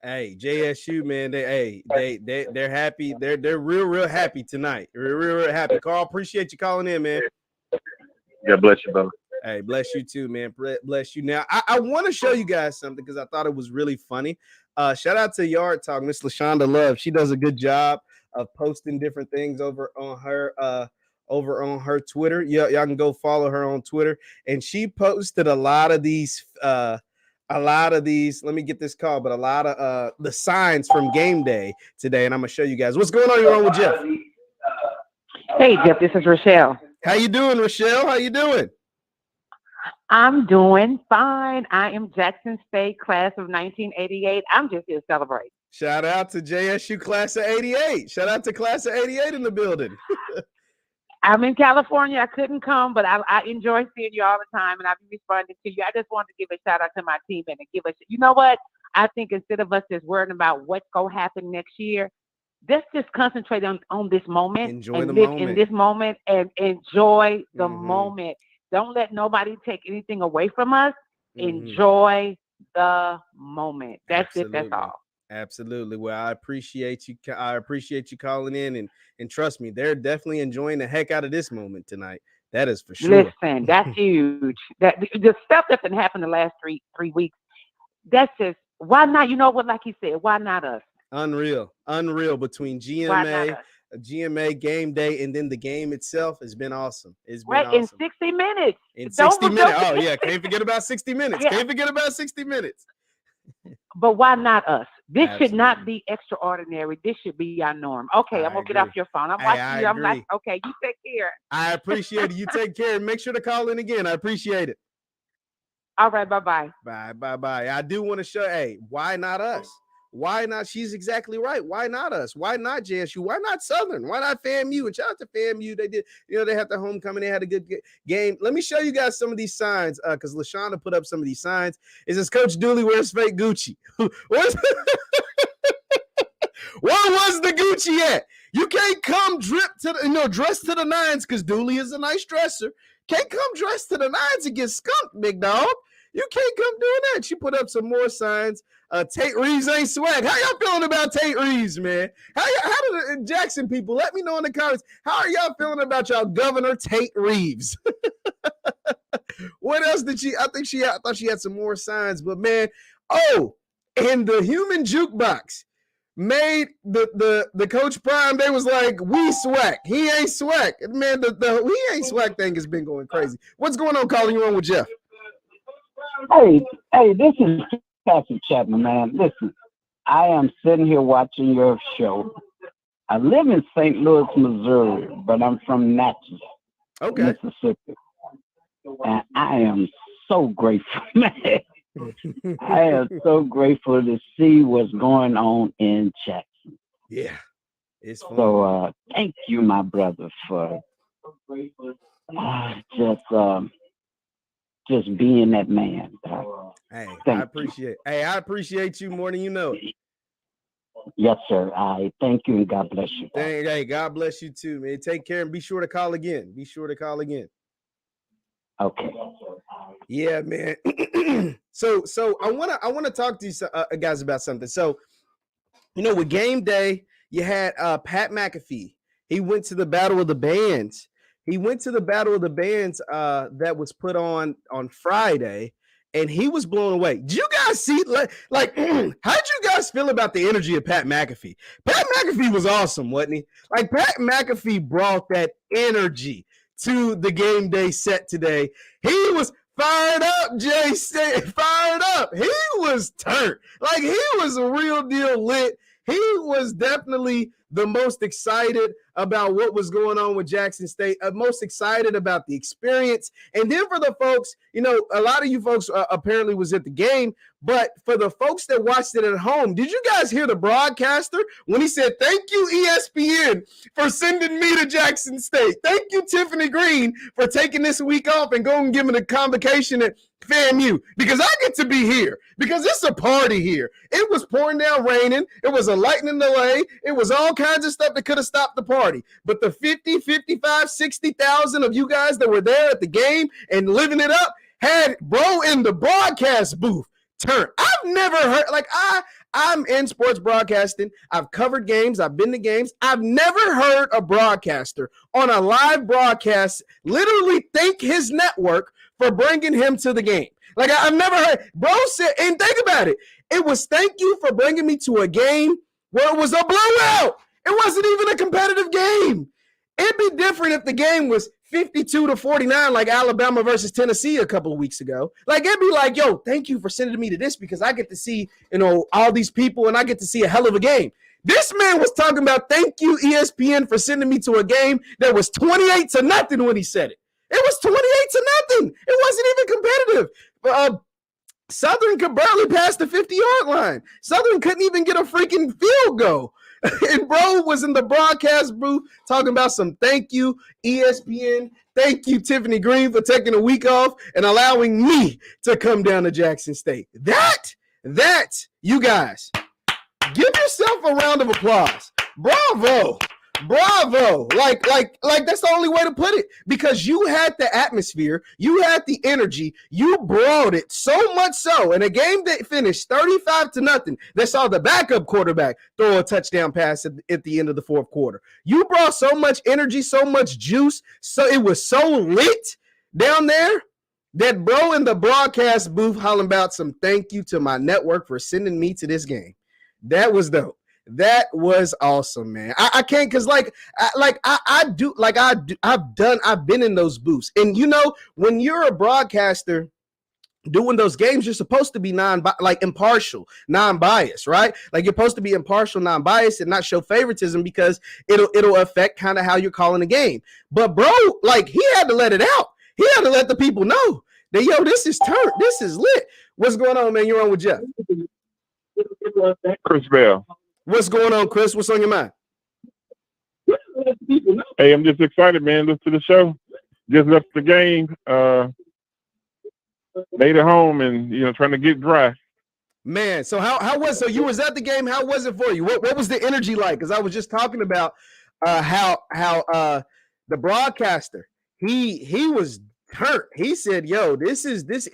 Hey, JSU, man, they're happy. They're real happy tonight. Real happy. Carl, appreciate you calling in, man. God bless you, brother. Hey, bless you too, man. Bless you. Now, I want to show you guys something because I thought it was really funny. Shout out to Yard Talk, Miss LaShonda Love. She does a good job of posting different things over on her Twitter. Y'all can go follow her on Twitter. And she posted a lot of these, let me get this call, but a lot of the signs from Gameday today. And I'm gonna show you guys what's going on. You're on with Jeff. Hey, Jeff, this is Rochelle. How you doing, Rochelle? How you doing? I'm doing fine. I am Jackson State class of 1988. I'm just here to celebrate. Shout out to JSU class of 88. Shout out to class of 88 in the building. I'm in California. I couldn't come, but I enjoy seeing you all the time, and I've been responding to you. I just wanted to give a shout out to my team and give us, you know what? I think instead of us just worrying about what's going to happen next year, let's just concentrate on this moment. Enjoy the live moment. in this moment and enjoy the moment. Don't let nobody take anything away from us. Enjoy the moment. That's it. That's all. Absolutely. Well, I appreciate you. I appreciate you calling in, and trust me, they're definitely enjoying the heck out of this moment tonight. That is for sure. Listen, that's huge. That the stuff that's been happening the last three weeks. That's just why not? You know what? Like he said, why not us? Unreal between GMA, Gameday, and then the game itself has been awesome. It's been awesome. In 60 minutes. In 60 minutes. Oh yeah, can't forget about 60 minutes. Yeah. Can't forget about 60 minutes. But why not us? This should not be extraordinary. This should be our norm. Okay, I'm gonna get off your phone. I'm watching you. I'm like, okay, you take care. I appreciate it. You take care and make sure to call in again. I appreciate it. All right, bye-bye. Bye. I do want to show, hey, why not us? Why not? She's exactly right. Why not us? Why not JSU? Why not Southern? Why not FAMU? And shout out to FAMU. They did, they had the homecoming. They had a good game. Let me show you guys some of these signs because LaShawna put up some of these signs. It says Coach Dooley wears fake Gucci. Where was the Gucci at? You can't come dressed to the nines because Dooley is a nice dresser. Can't come dressed to the nines and get skunked, big dog. You can't come doing that. She put up some more signs. Tate Reeves ain't swag. How y'all feeling about Tate Reeves, man? How do the Jackson people, let me know in the comments, how are y'all feeling about y'all Governor Tate Reeves? What else did I thought she had some more signs, but man, and the human jukebox made the Coach Prime, they was like, we SWAC. He ain't SWAC. Man, the he ain't SWAC thing has been going crazy. What's going on? Calling you on with Jeff. Hey, this is Pastor Chapman, man. Listen, I am sitting here watching your show. I live in St. Louis, Missouri, but I'm from Natchez, Mississippi. And I am so grateful, man. I am so grateful to see what's going on in Jackson. Yeah, it's fun. So thank you, my brother, for just being that man. Hey, I appreciate you more than you know it. Yes, sir. I thank you and God bless you. Hey, God bless you too, man. Take care and be sure to call again. Okay. Yeah, man. So I wanna talk to you guys about something. So, with Game Day, you had Pat McAfee. He went to the Battle of the Bands. That was put on Friday, and he was blown away. Did you guys see like how'd you guys feel about the energy of Pat McAfee? Pat McAfee was awesome, wasn't he? Like Pat McAfee brought that energy to the Game Day set today. He was fired up, Jay said, fired up. He was turned. Like he was a real deal lit. He was definitely the most excited about what was going on with Jackson State, most excited about the experience. And then for the folks, a lot of you folks apparently was at the game, but for the folks that watched it at home, did you guys hear the broadcaster when he said, thank you, ESPN, for sending me to Jackson State. Thank you, Tiffany Green, for taking this week off and going and giving a convocation at FAMU, because I get to be here, because it's a party here. It was pouring down raining. It was a lightning delay. It was all kinds of stuff that could have stopped the party. But the 50, 55, 60,000 of you guys that were there at the game and living it up had bro in the broadcast booth turn. I've never heard, like I'm in sports broadcasting. I've covered games. I've been to games. I've never heard a broadcaster on a live broadcast literally thank his network for bringing him to the game. Like I've never heard. Bro said, and think about it. It was thank you for bringing me to a game where it was a blowout. It wasn't even a competitive game. It'd be different if the game was 52-49, like Alabama versus Tennessee a couple of weeks ago. Like it'd be like, yo, thank you for sending me to this because I get to see, all these people and I get to see a hell of a game. This man was talking about thank you, ESPN, for sending me to a game that was 28-0 when he said it. It was 28-0. It wasn't even competitive. Southern could barely pass the 50-yard line. Southern couldn't even get a freaking field goal. And bro was in the broadcast booth talking about some thank you, ESPN. Thank you, Tiffany Green, for taking a week off and allowing me to come down to Jackson State. That, you guys, give yourself a round of applause. Bravo. Bravo. Like that's the only way to put it, because you had the atmosphere, you had the energy, you brought it so much so. In a game that finished 35-0, they saw the backup quarterback throw a touchdown pass at the end of the fourth quarter. You brought so much energy, so much juice. So it was so lit down there that bro in the broadcast booth hollering about some thank you to my network for sending me to this game. That was dope. That was awesome, man. I can't, because I've been in those booths. And you know, when you're a broadcaster doing those games, you're supposed to be impartial, non-biased, right? Like, you're supposed to be impartial, non-biased, and not show favoritism, because it'll affect kind of how you're calling the game. But bro, like, he had to let it out. He had to let the people know that, yo, this is turned. This is lit. What's going on, man? You're on with Jeff. Chris Bell. What's going on, Chris? What's on your mind? Hey, I'm just excited, man. Listen to the show. Just left the game. Made it home, and trying to get dry. Man, so so you was at the game? How was it for you? What was the energy like? Because I was just talking about how the broadcaster he was hurt. He said, yo, this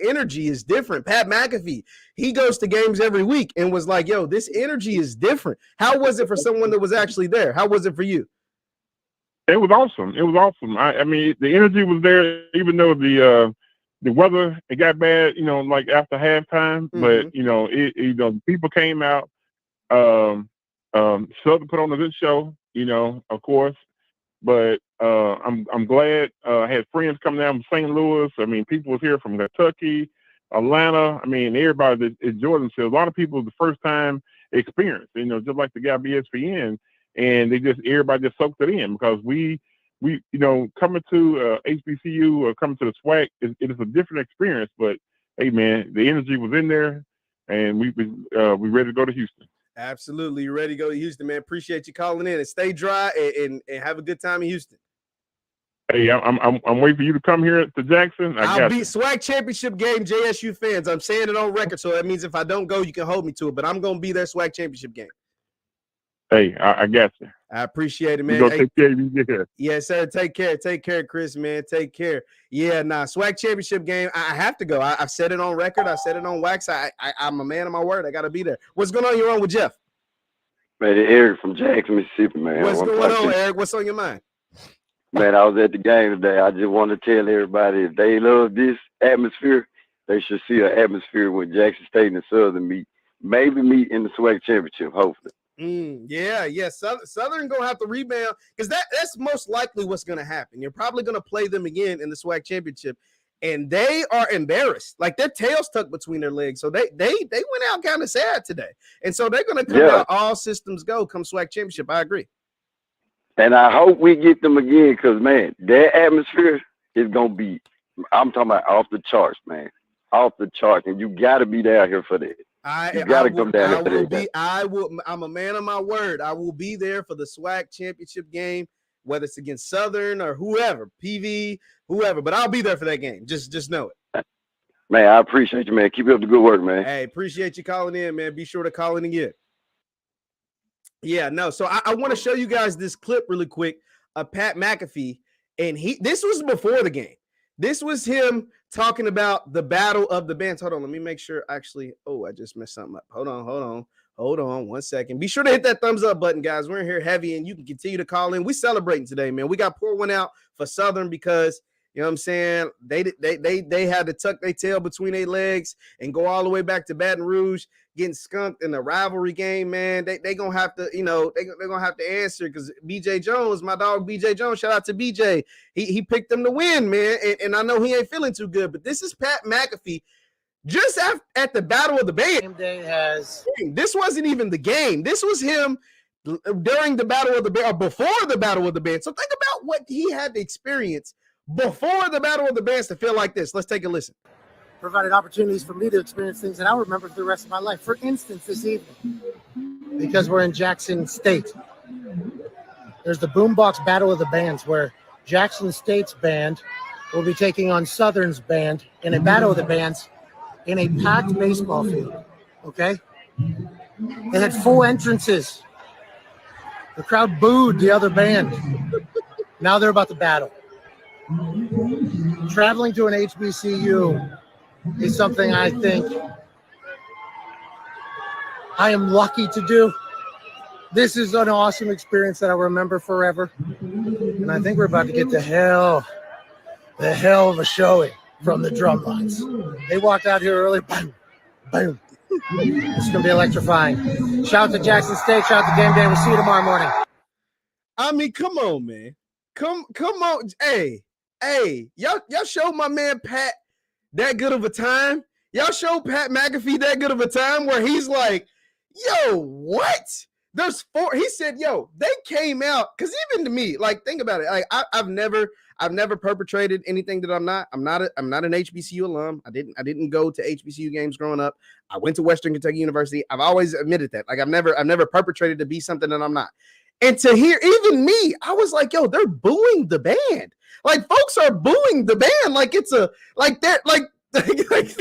energy is different. Pat McAfee, he goes to games every week and was like, yo, this energy is different. How was it for someone that was actually there? How was it for you? It was awesome. It was awesome. I mean, the energy was there, even though the weather, it got bad, like after halftime. Mm-hmm. But people came out. Southern put on a good show, of course. But I'm glad. I had friends come down from St. Louis. I mean, people was here from Kentucky, Atlanta. I mean, everybody that enjoyed themselves. A lot of people, the first time experience, just like the guy at ESPN, and everybody just soaked it in, because we coming to HBCU or coming to the SWAC, it is a different experience. But hey, man, the energy was in there, and we ready to go to Houston. Absolutely. You're ready to go to Houston, man. Appreciate you calling in, and stay dry and have a good time in Houston. Hey, I'm waiting for you to come here to Jackson. I'll be SWAC Championship game, JSU fans. I'm saying it on record, so that means if I don't go, you can hold me to it. But I'm going to be there, SWAC Championship game. Hey, I got you. I appreciate it, man. Go take care of you. Get here. Yes, sir. Take care. Take care, Chris, man. Take care. Yeah, SWAC Championship game. I have to go. I've said it on record. I said it on wax. I'm a man of my word. I got to be there. What's going on? You're on with Jeff. Man, it's Eric from Jackson, Mississippi, man. What's going on, Eric? What's on your mind? Man, I was at the game today. I just want to tell everybody, if they love this atmosphere, they should see an atmosphere with Jackson State and Southern meet in the SWAC Championship, hopefully. Yeah. Southern gonna have to rebound, because that's most likely what's gonna happen. You're probably gonna play them again in the SWAC Championship, and they are embarrassed, like their tails tucked between their legs. So they went out kind of sad today, and so they're gonna come out all systems go come SWAC Championship. I agree, and I hope we get them again, because man, their atmosphere is gonna be, I'm talking about off the charts, man, off the charts, and you got to be down here for that. You gotta come down there. I'm a man of my word. I will be there for the SWAC Championship game, whether it's against Southern or whoever, PV, whoever. But I'll be there for that game. Just know it. Man, I appreciate you, man. Keep up the good work, man. Hey, appreciate you calling in, man. Be sure to call in again. Yeah, no. So I want to show you guys this clip really quick of Pat McAfee, and this was before the game. This was him talking about the battle of the bands. Hold on, let me make sure. Actually, I just messed something up. Hold on 1 second. Be sure to hit that thumbs up button, guys. We're in here heavy, and you can continue to call in. We celebrating today, man. We got pour one out for Southern, because you know what I'm saying, they had to tuck their tail between their legs and go all the way back to Baton Rouge, getting skunked in the rivalry game, man. They gonna have to, they're gonna have to answer, because BJ Jones, my dog BJ Jones, shout out to BJ. He picked them to win, man. And I know he ain't feeling too good, but this is Pat McAfee just at the Battle of the Band. This wasn't even the game. This was him during the Battle of the Band, or before the Battle of the Band. So think about what he had to experience before the Battle of the Bands to feel like this. Let's take a listen. Provided opportunities for me to experience things that I'll remember for the rest of my life. For instance, this evening, because we're in Jackson State, there's the Boombox Battle of the Bands, where Jackson State's band will be taking on Southern's band in a Battle of the Bands in a packed baseball field, okay? They had full entrances. The crowd booed the other band. Now they're about to battle. Traveling to an HBCU is something I think I am lucky to do. This is an awesome experience that I'll remember forever. And I think we're about to get the hell of a showing from the drum lines. They walked out here early. Boom, boom. It's going to be electrifying. Shout out to Jackson State. Shout out to Game Day. We'll see you tomorrow morning. I mean, come on, man. Come on. Hey, y'all showed my man Pat that good of a time. Y'all showed Pat McAfee that good of a time where he's like, yo, what? There's 4. He said, yo, they came out. Because even to me, like, think about it. Like, I've never perpetrated anything that I'm not. I'm not an HBCU alum. I didn't go to HBCU games growing up. I went to Western Kentucky University. I've always admitted that. Like, I've never perpetrated to be something that I'm not. And to hear even me, I was like, yo, they're booing the band. Like, folks are booing the band. Like, it's a, like, that, like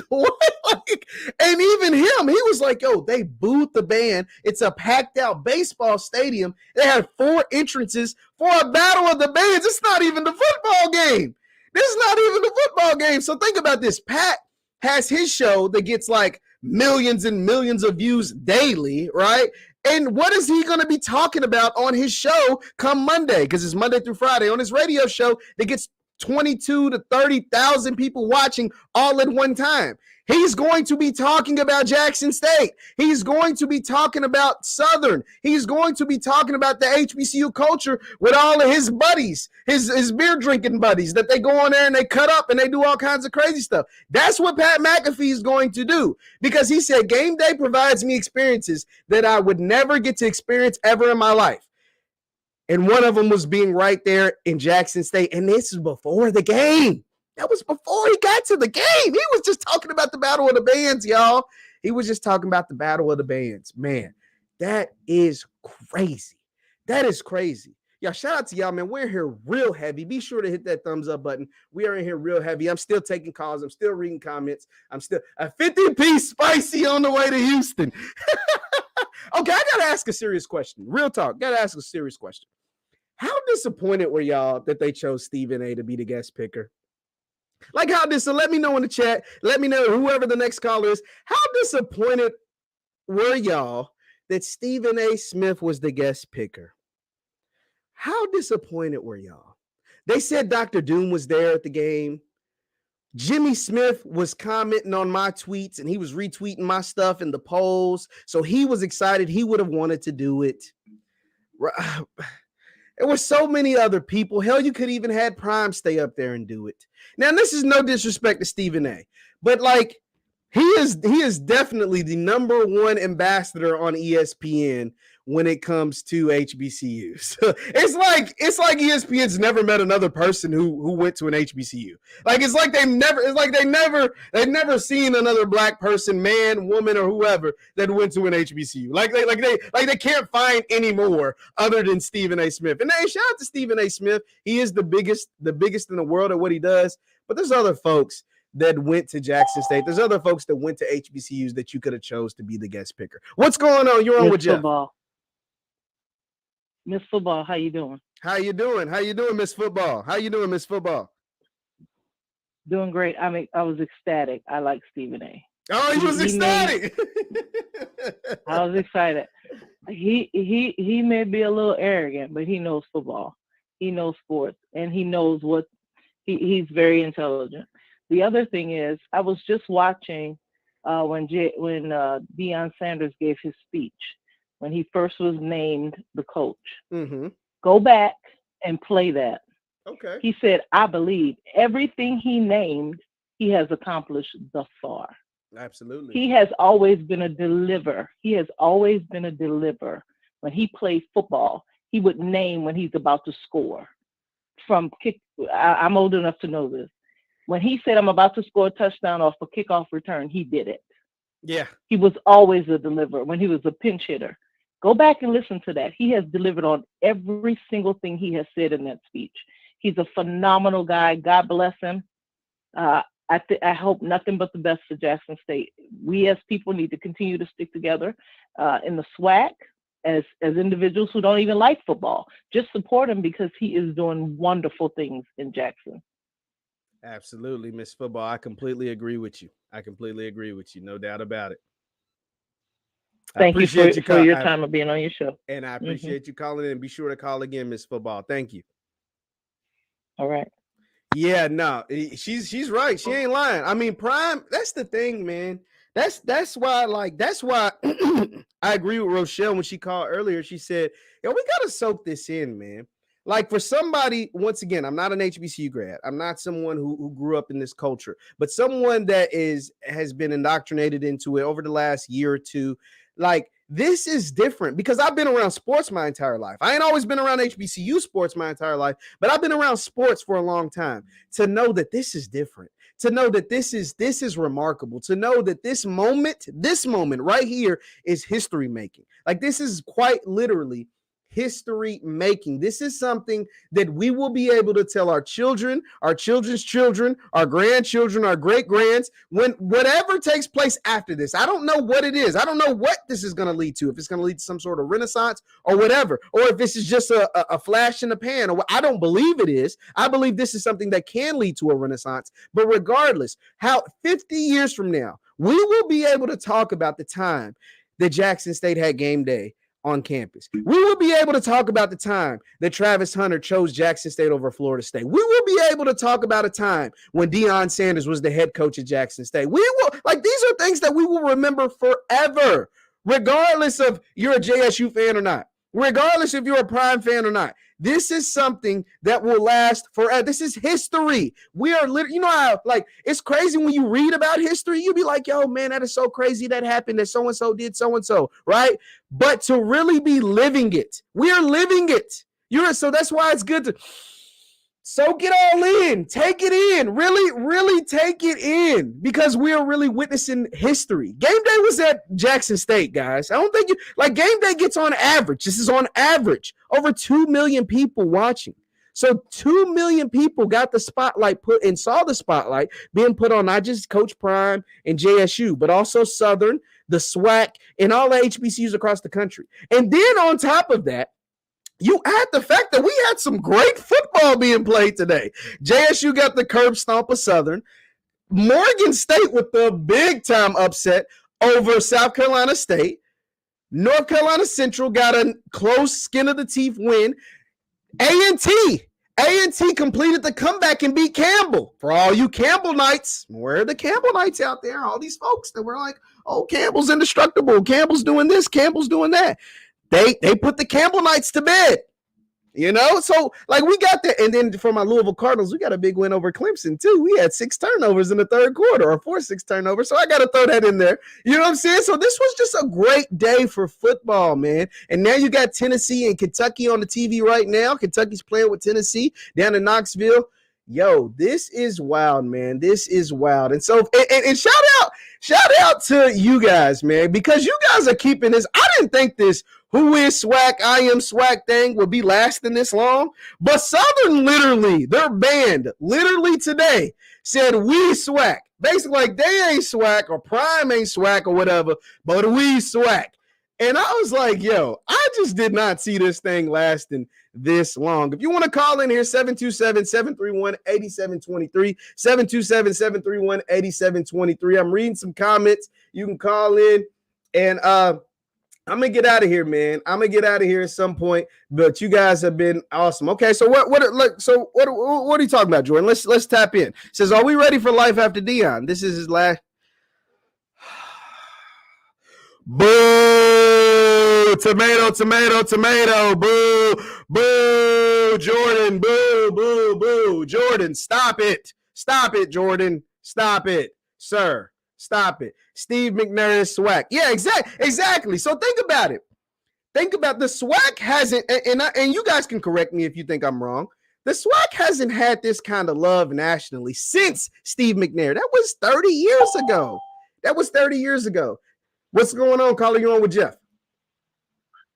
what? Like, and even him, he was like, yo, they booed the band. It's a packed out baseball stadium. They had 4 entrances for a battle of the bands. It's not even the football game. This is not even the football game. So think about this. Pat has his show that gets like millions and millions of views daily, right? And what is he going to be talking about on his show come Monday? Because it's Monday through Friday on his radio show that gets 22 to 30,000 people watching all at one time. He's going to be talking about Jackson State. He's going to be talking about Southern. He's going to be talking about the HBCU culture with all of his buddies, his beer drinking buddies that they go on there and they cut up and they do all kinds of crazy stuff. That's what Pat McAfee is going to do because he said Game Day provides me experiences that I would never get to experience ever in my life. And one of them was being right there in Jackson State. And this is before the game. That was before he got to the game. He was just talking about the battle of the bands, y'all. He was just talking about the battle of the bands. Man, that is crazy. That is crazy. Y'all, shout out to y'all, man. We're here real heavy. Be sure to hit that thumbs up button. We are in here real heavy. I'm still taking calls. I'm still reading comments. I'm still a 50-piece spicy on the way to Houston. Okay, I got to ask a serious question. Real talk. Got to ask a serious question. How disappointed were y'all that they chose Stephen A to be the guest picker? Like how this? So let me know in the chat. Let me know whoever the next caller is. How disappointed were y'all that Stephen A. Smith was the guest picker? How disappointed were y'all? They said Dr. Doom was there at the game. Jimmy Smith was commenting on my tweets and he was retweeting my stuff in the polls. So he was excited. He would have wanted to do it. There were so many other people. Hell, you could even had Prime stay up there and do it. Now, this is no disrespect to Stephen A, but like he is definitely the #1 ambassador on ESPN when it comes to HBCUs. it's like ESPN's never met another person who went to an HBCU. Like they've never seen another black person, man, woman, or whoever that went to an HBCU. Like they can't find any more other than Stephen A. Smith. And hey, shout out to Stephen A. Smith. He is the biggest in the world at what he does. But there's other folks that went to Jackson State. There's other folks that went to HBCUs that you could have chose to be the guest picker. What's going on? You're on with Jeff. Miss Football, how you doing? How you doing? How you doing, Miss Football? How you doing, Miss Football? Doing great. I was ecstatic. I like Stephen A. Oh, he was ecstatic. I was excited. He may be a little arrogant, but he knows football. He knows sports, and he knows what he's very intelligent. The other thing is, I was just watching when Deion Sanders gave his speech when he first was named the coach. Mm-hmm. Go back and play that. Okay. He said, I believe everything he named, he has accomplished thus far. Absolutely. He has always been a deliverer. When he played football, he would name when he's about to score. From kick, I'm old enough to know this. When he said, I'm about to score a touchdown off a kickoff return, he did it. Yeah. He was always a deliverer when he was a pinch hitter. Go back and listen to that. He has delivered on every single thing he has said in that speech. He's a phenomenal guy. God bless him. I hope nothing but the best for Jackson State. We as people need to continue to stick together in the SWAC. as individuals who don't even like football. Just support him because he is doing wonderful things in Jackson. Absolutely, Miss Football. I completely agree with you. No doubt about it. Thank you for your time of being on your show. And I appreciate you calling in. Be sure to call again, Miss Football. Thank you. All right. Yeah, no, she's right. She ain't lying. I mean, Prime, that's the thing, man. That's why I agree with Rochelle when she called earlier. She said, yo, we got to soak this in, man. Like for somebody, once again, I'm not an HBCU grad. I'm not someone who grew up in this culture, but someone that has been indoctrinated into it over the last year or two. Like, this is different because I've been around sports my entire life. I ain't always been around HBCU sports my entire life, but I've been around sports for a long time to know that this is different, to know that this is remarkable, to know that this moment right here is history making. Like, this is quite literally history making. This is something that we will be able to tell our children, our children's children, our grandchildren, our great grands, when whatever takes place after this. I don't know what it is. I don't know what this is going to lead to, if it's going to lead to some sort of renaissance or whatever, or if this is just a flash in the pan. Or I don't believe it is. I believe this is something that can lead to a renaissance. But regardless, how 50 years from now, we will be able to talk about the time that Jackson State had game day on campus. We will be able to talk about the time that Travis Hunter chose Jackson State over Florida State. We will be able to talk about a time when Deion Sanders was the head coach at Jackson State. We will, like, these are things that we will remember forever, regardless of you're a JSU fan or not, regardless if you're a Prime fan or not. This is something that will last forever. This is history. We are literally, you know how, like, it's crazy when you read about history, you be like, yo, man, that is so crazy that happened, that so-and-so did so-and-so, right? But to really be living it, we are living it. So that's why it's good to soak it all in, take it in, really take it in, because we are really witnessing history. Game day was at Jackson State, guys. I don't think game day gets on average. This is on average over 2 million people watching. So 2 million people got the spotlight saw the spotlight being put on not just Coach Prime and JSU, but also Southern, the SWAC, and all the HBCUs across the country. And then on top of that, you add the fact that we had some great football being played today. JSU got the curb stomp of Southern. Morgan State with the big time upset over South Carolina State. North Carolina Central got a close skin of the teeth win. A&T completed the comeback and beat Campbell. For all you Campbell Knights, where are the Campbell Knights out there? All these folks that were like, oh, Campbell's indestructible. Campbell's doing this. Campbell's doing that. They put the Campbell Knights to bed, you know? So, like, we got that. And then for my Louisville Cardinals, we got a big win over Clemson, too. We had 6 turnovers in the third quarter, or 4-6 turnovers. So I got to throw that in there. You know what I'm saying? So this was just a great day for football, man. And now you got Tennessee and Kentucky on the TV right now. Kentucky's playing with Tennessee down in Knoxville. Yo, this is wild, man. This is wild. And so, and shout out to you guys, man, because you guys are keeping this. I didn't think this who is SWAC, I am SWAC thing would be lasting this long. But Southern literally, their band literally today said we SWAC. Basically, like, they ain't SWAC or Prime ain't SWAC or whatever, but we SWAC. And I was like, yo, I just did not see this thing lasting this long. If you want to call in here, 727-731-8723, 727-731-8723. I'm reading some comments. You can call in, and I'm going to get out of here, man. I'm going to get out of here at some point, but you guys have been awesome. Okay, so what are you talking about, Jordan? Let's tap in. It says, are we ready for life after Deion? This is his last. Boo! Tomato. Boo! Jordan. Boo! Jordan, stop it, Jordan. Stop it, sir. Stop it. Steve McNair is SWAC. Yeah, exactly. So think about it. Think about the SWAC hasn't, and you guys can correct me if you think I'm wrong. The SWAC hasn't had this kind of love nationally since Steve McNair. That was 30 years ago. What's going on? Calling you on with Jeff.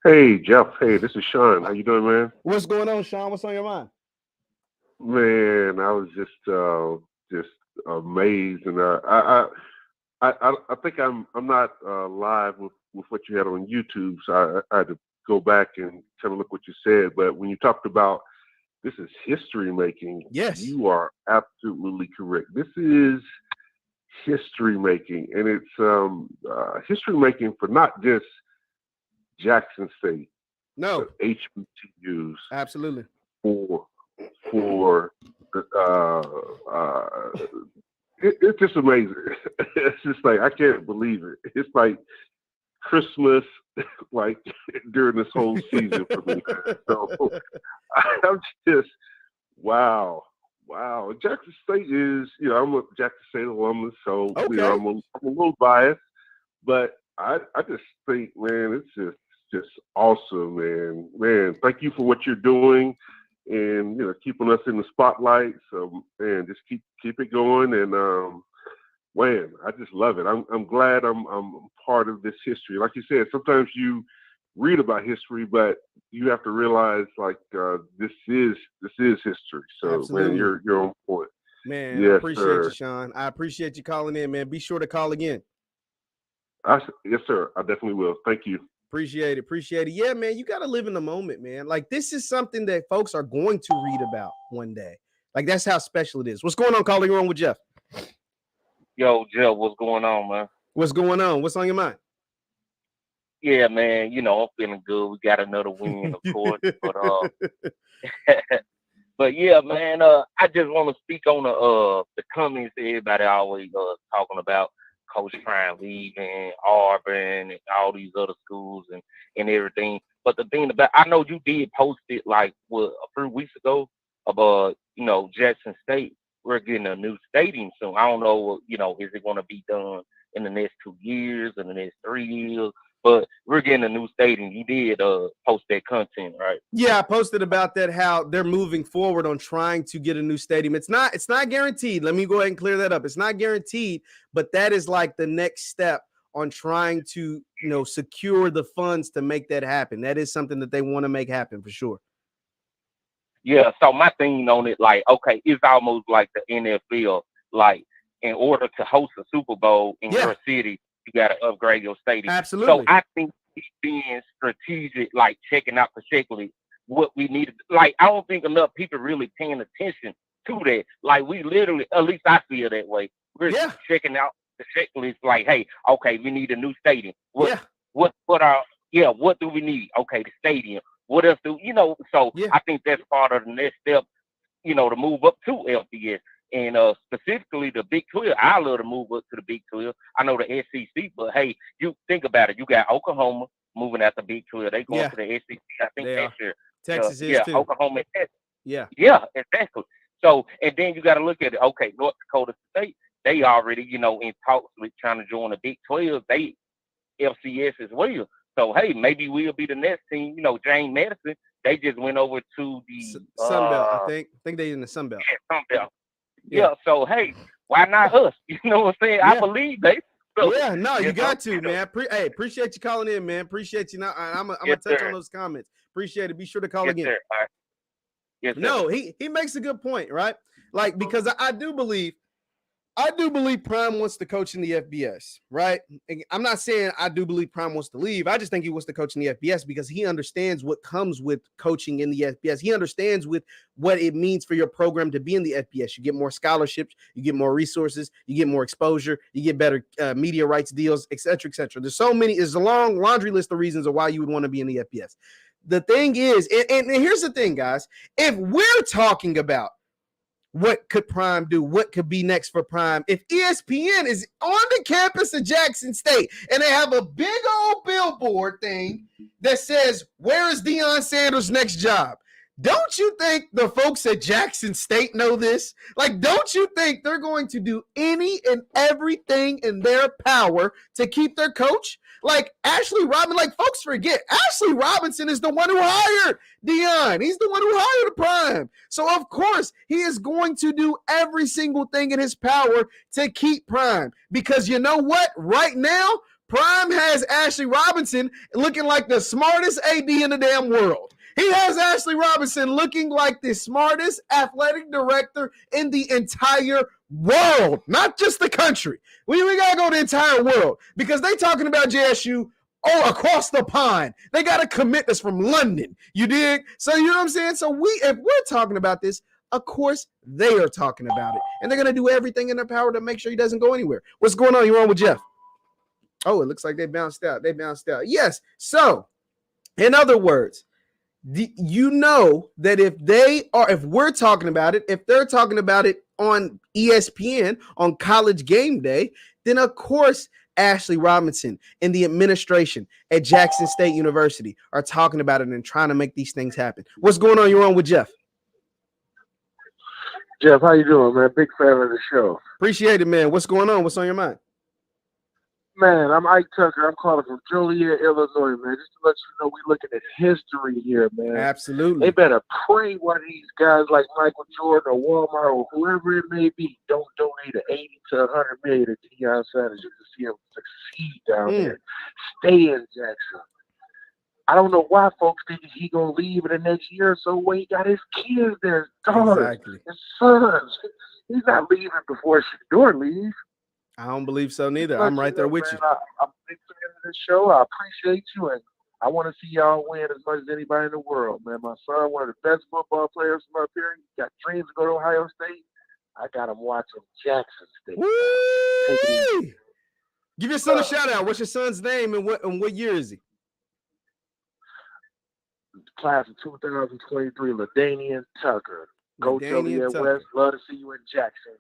Hey, Jeff. Hey, this is Sean. How you doing, man? What's going on, Sean? What's on your mind? Man, I was just amazed, and I think I'm not live with what you had on YouTube, so I had to go back and kind of look what you said. But when you talked about this is history making, yes, you are absolutely correct. This is history making, and it's history making for not just Jackson State, no, but HBCUs, absolutely, for it's just amazing. It's just like I can't believe it. It's like Christmas, like during this whole season for me. So I'm just wow. Jackson State is, I'm a Jackson State alumnus, so okay. I'm a little biased, but I just think, man, it's just awesome, man. Man, thank you for what you're doing, and keeping us in the spotlight. So, man, just keep it going, and man, I just love it. I'm glad I'm part of this history. Like you said, sometimes you read about history, but you have to realize this is history. So, absolutely. Man, you're on point. Man, yes, I appreciate sir. you, Sean. I appreciate you calling in, man. Be sure to call again. Yes, sir. I definitely will. Thank you. Appreciate it. Yeah, man, you got to live in the moment, man. Like, this is something that folks are going to read about one day. Like, that's how special it is. What's going on? Calling on with Jeff. Yo, Jeff, what's going on, man? What's going on? What's on your mind? Yeah, man, I'm feeling good. We got another win, of course. But but yeah, man, I just want to speak on the comments that everybody always talking about. Coach Prime leaving, Auburn, and all these other schools and everything. But the thing about, I know you did post it a few weeks ago about, Jackson State. We're getting a new stadium soon. I don't know, is it going to be done in the next 2 years, in the next 3 years? But we're getting a new stadium. You did post that content, right? Yeah, I posted about that, how they're moving forward on trying to get a new stadium. It's not guaranteed. Let me go ahead and clear that up. It's not guaranteed, but that is like the next step on trying to, secure the funds to make that happen. That is something that they want to make happen for sure. Yeah, so my thing on it, okay, it's almost like the NFL. Like, in order to host a Super Bowl in your city, you got to upgrade your stadium. Absolutely. So I think he's being strategic, checking out particularly what we needed. I don't think enough people really paying attention to that. We literally, at least I feel that way. We're checking out the checklist. Hey, okay, we need a new stadium. What do we need? Okay, the stadium. What else So I think that's part of the next step, to move up to FBS. And specifically the Big 12, I love to move up to the Big 12. I know the SEC, but hey, you think about it. You got Oklahoma moving out the Big 12. They going to the SEC. I think next year. Texas is too. Oklahoma and Texas. Yeah, exactly. So, and then you got to look at it. Okay, North Dakota State, they already, in talks with trying to join the Big 12. They FCS as well. So, hey, maybe we'll be the next team. James Madison, they just went over to the Sun Belt, I think. I think they're in the Sun Belt. Yeah, Sun Belt. Yeah, so hey, why not us? You know what I'm saying? I believe they. So, you got to, man. Appreciate you calling in, man. Appreciate you. Now, I'm gonna touch on those comments. Appreciate it. Be sure to call again. Sir. All right. Yes, no, he makes a good point, right? Because I do believe Prime wants to coach in the FBS, right? And I'm not saying I do believe Prime wants to leave. I just think he wants to coach in the FBS because he understands what comes with coaching in the FBS. He understands what it means for your program to be in the FBS. You get more scholarships, you get more resources, you get more exposure, you get better media rights deals, et cetera, et cetera. There's a long laundry list of reasons of why you would want to be in the FBS. The thing is, and here's the thing, guys, if we're talking about what could Prime do? What could be next for Prime? If ESPN is on the campus of Jackson State and they have a big old billboard thing that says, "Where is Deion Sanders' next job?" Don't you think the folks at Jackson State know this? Don't you think they're going to do any and everything in their power to keep their coach? Ashley Robinson, folks forget, Ashley Robinson is the one who hired Deion. He's the one who hired Prime. So, of course, he is going to do every single thing in his power to keep Prime. Because you know what? Right now, Prime has Ashley Robinson looking like the smartest AD in the damn world. He has Ashley Robinson looking like the smartest athletic director in the entire world, not just the country. We got to go the entire world because they talking about JSU across the pond. They got a commit that's from London. You dig? So you know what I'm saying? So if we're talking about this, of course they are talking about it. And they're going to do everything in their power to make sure he doesn't go anywhere. What's going on? You're on with Jeff. Oh, it looks like they bounced out. Yes. So, in other words, you know that if we're talking about it, if they're talking about it on ESPN, on College Game Day, then of course Ashley Robinson and the administration at Jackson State University are talking about it and trying to make these things happen. What's going on? You're on with Jeff. Jeff, how you doing, man? Big fan of the show. Appreciate it, man. What's going on? What's on your mind? Man, I'm Ike Tucker. I'm calling from Joliet, Illinois, man. Just to let you know, we're looking at history here, man. Absolutely. They better pray one of these guys like Michael Jordan or Walmart or whoever it may be don't donate 80 to 100 million to Deion Sanders to see him succeed down there. Stay in Jackson. I don't know why folks think he gonna leave in the next year or so. When he got his kids there, his daughters, his sons. He's not leaving before Shador leaves. I don't believe so neither. I'm right there with you. I'm a big fan of this show. I appreciate you, and I want to see y'all win as much as anybody in the world, man. My son, one of the best football players from up here. He got dreams to go to Ohio State. I got him watching Jackson State. Give your son a shout out. What's your son's name and what year is he? Class of 2023, LaDainian Tucker. Go Joliet West. Love to see you in Jackson.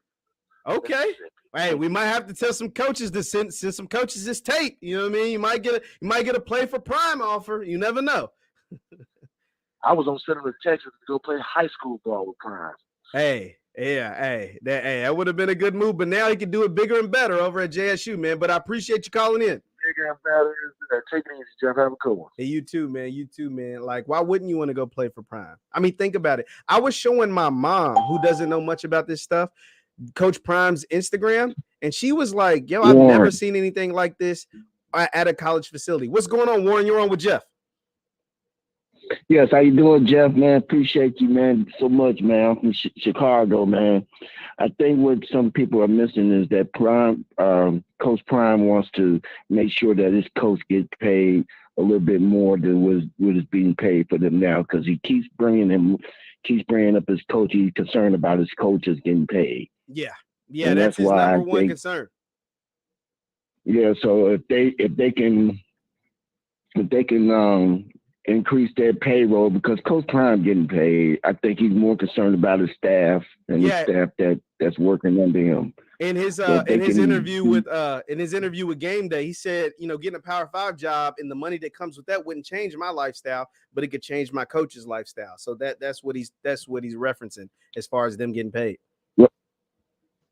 Okay. Hey, we might have to tell some coaches to send some coaches this tape. You know what I mean? You might get a play for Prime offer. You never know. I was on sending to Texas to go play high school ball with Prime. That would have been a good move, but now he can do it bigger and better over at JSU, man. But I appreciate you calling in. Bigger and better. Take it easy, Jeff. Have a good one. Hey, you too, man. Like, why wouldn't you want to go play for Prime? I mean, think about it. I was showing my mom, who doesn't know much about this stuff, Coach Prime's Instagram, and she was like, yo, I've never seen anything like this at a college facility. What's going on, Warren? You're on with Jeff. Yes, how you doing, Jeff, man? Appreciate you, man, so much, man. I'm from Chicago, man. I think what some people are missing is that Coach Prime wants to make sure that his coach gets paid a little bit more than what is being paid for them now, because he keeps bringing up his coach. He's concerned about his coaches getting paid. Yeah, and that's his number one concern. Yeah, so if they can increase their payroll, because Coach Prime getting paid, I think he's more concerned about his staff and the staff that's working under him. In his interview with Gameday, he said, getting a Power 5 job and the money that comes with that wouldn't change my lifestyle, but it could change my coach's lifestyle. So that's what he's referencing as far as them getting paid.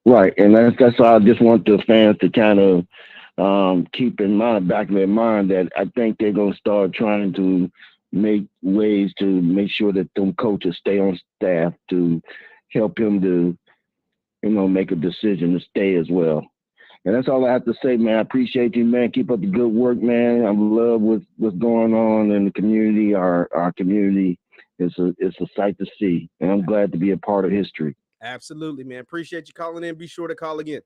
Right, and that's why I just want the fans to kind of keep in mind, back in their mind, that I think they're gonna start trying to make ways to make sure that them coaches stay on staff to help him to, make a decision to stay as well. And that's all I have to say, man. I appreciate you, man. Keep up the good work, man. I love what's going on in the community. Our community is a sight to see, and I'm glad to be a part of history. Absolutely, man. Appreciate you calling in. Be sure to call again.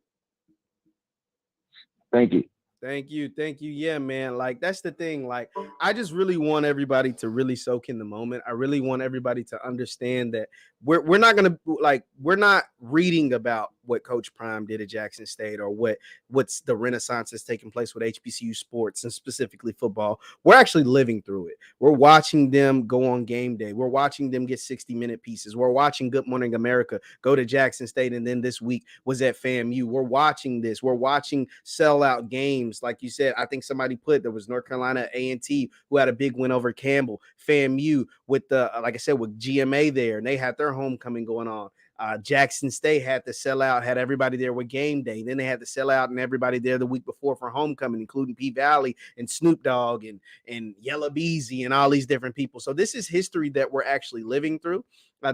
Thank you. Thank you. Yeah, man. Like, that's the thing. Like, I just really want everybody to really soak in the moment. I really want everybody to understand that we're not reading about what Coach Prime did at Jackson State or what's the renaissance that's taking place with HBCU sports and specifically football. We're actually living through it. We're watching them go on game day. We're watching them get 60-minute pieces. We're watching Good Morning America go to Jackson State, and then this week was at FAMU. We're watching this. We're watching sellout games. Like you said, I think somebody there was North Carolina A&T who had a big win over Campbell. FAMU with like I said, with GMA there, and they had their homecoming going on. Jackson State had to sell out, had everybody there with game day. Then they had to sell out and everybody there the week before for homecoming, including P Valley and Snoop Dogg and Yella Beezy and all these different people. So this is history that we're actually living through.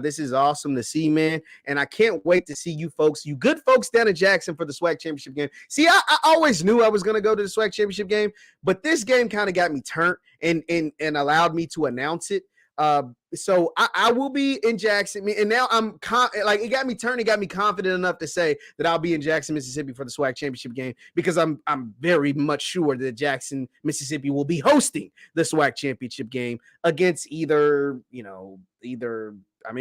This is awesome to see, man. And I can't wait to see you folks, you good folks down in Jackson for the SWAC Championship game. See, I always knew I was going to go to the SWAC Championship game, but this game kind of got me turned and allowed me to announce it. So I will be in Jackson, and now I'm it got me confident enough to say that I'll be in Jackson, Mississippi for the SWAC Championship game, because I'm very much sure that Jackson, Mississippi will be hosting the SWAC Championship game against either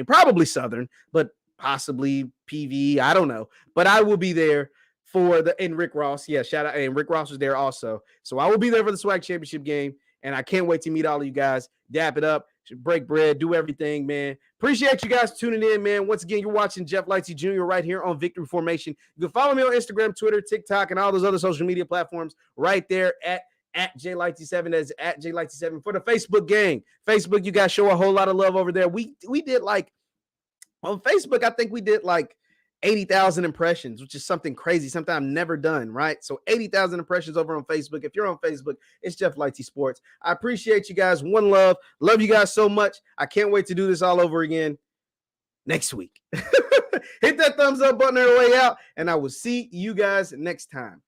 probably Southern, but possibly PV. I don't know, but I will be there and Rick Ross. Yeah, shout out. And Rick Ross was there also. So I will be there for the SWAC Championship game, and I can't wait to meet all of you guys, dap it up, break bread, do everything, man. Appreciate you guys tuning in, man. Once again, you're watching Jeff Lightsy Jr. right here on Victory Formation. You can follow me on Instagram, Twitter, TikTok, and all those other social media platforms right there at JLightsy7. That's at JLightsy7. For the Facebook gang, Facebook, you guys show a whole lot of love over there. We did on Facebook, I think we did 80,000 impressions, which is something crazy, something I've never done, right? So 80,000 impressions over on Facebook. If you're on Facebook, it's Jeff Lightsy Sports. I appreciate you guys. One love. Love you guys so much. I can't wait to do this all over again next week. Hit that thumbs up button on the way out, and I will see you guys next time.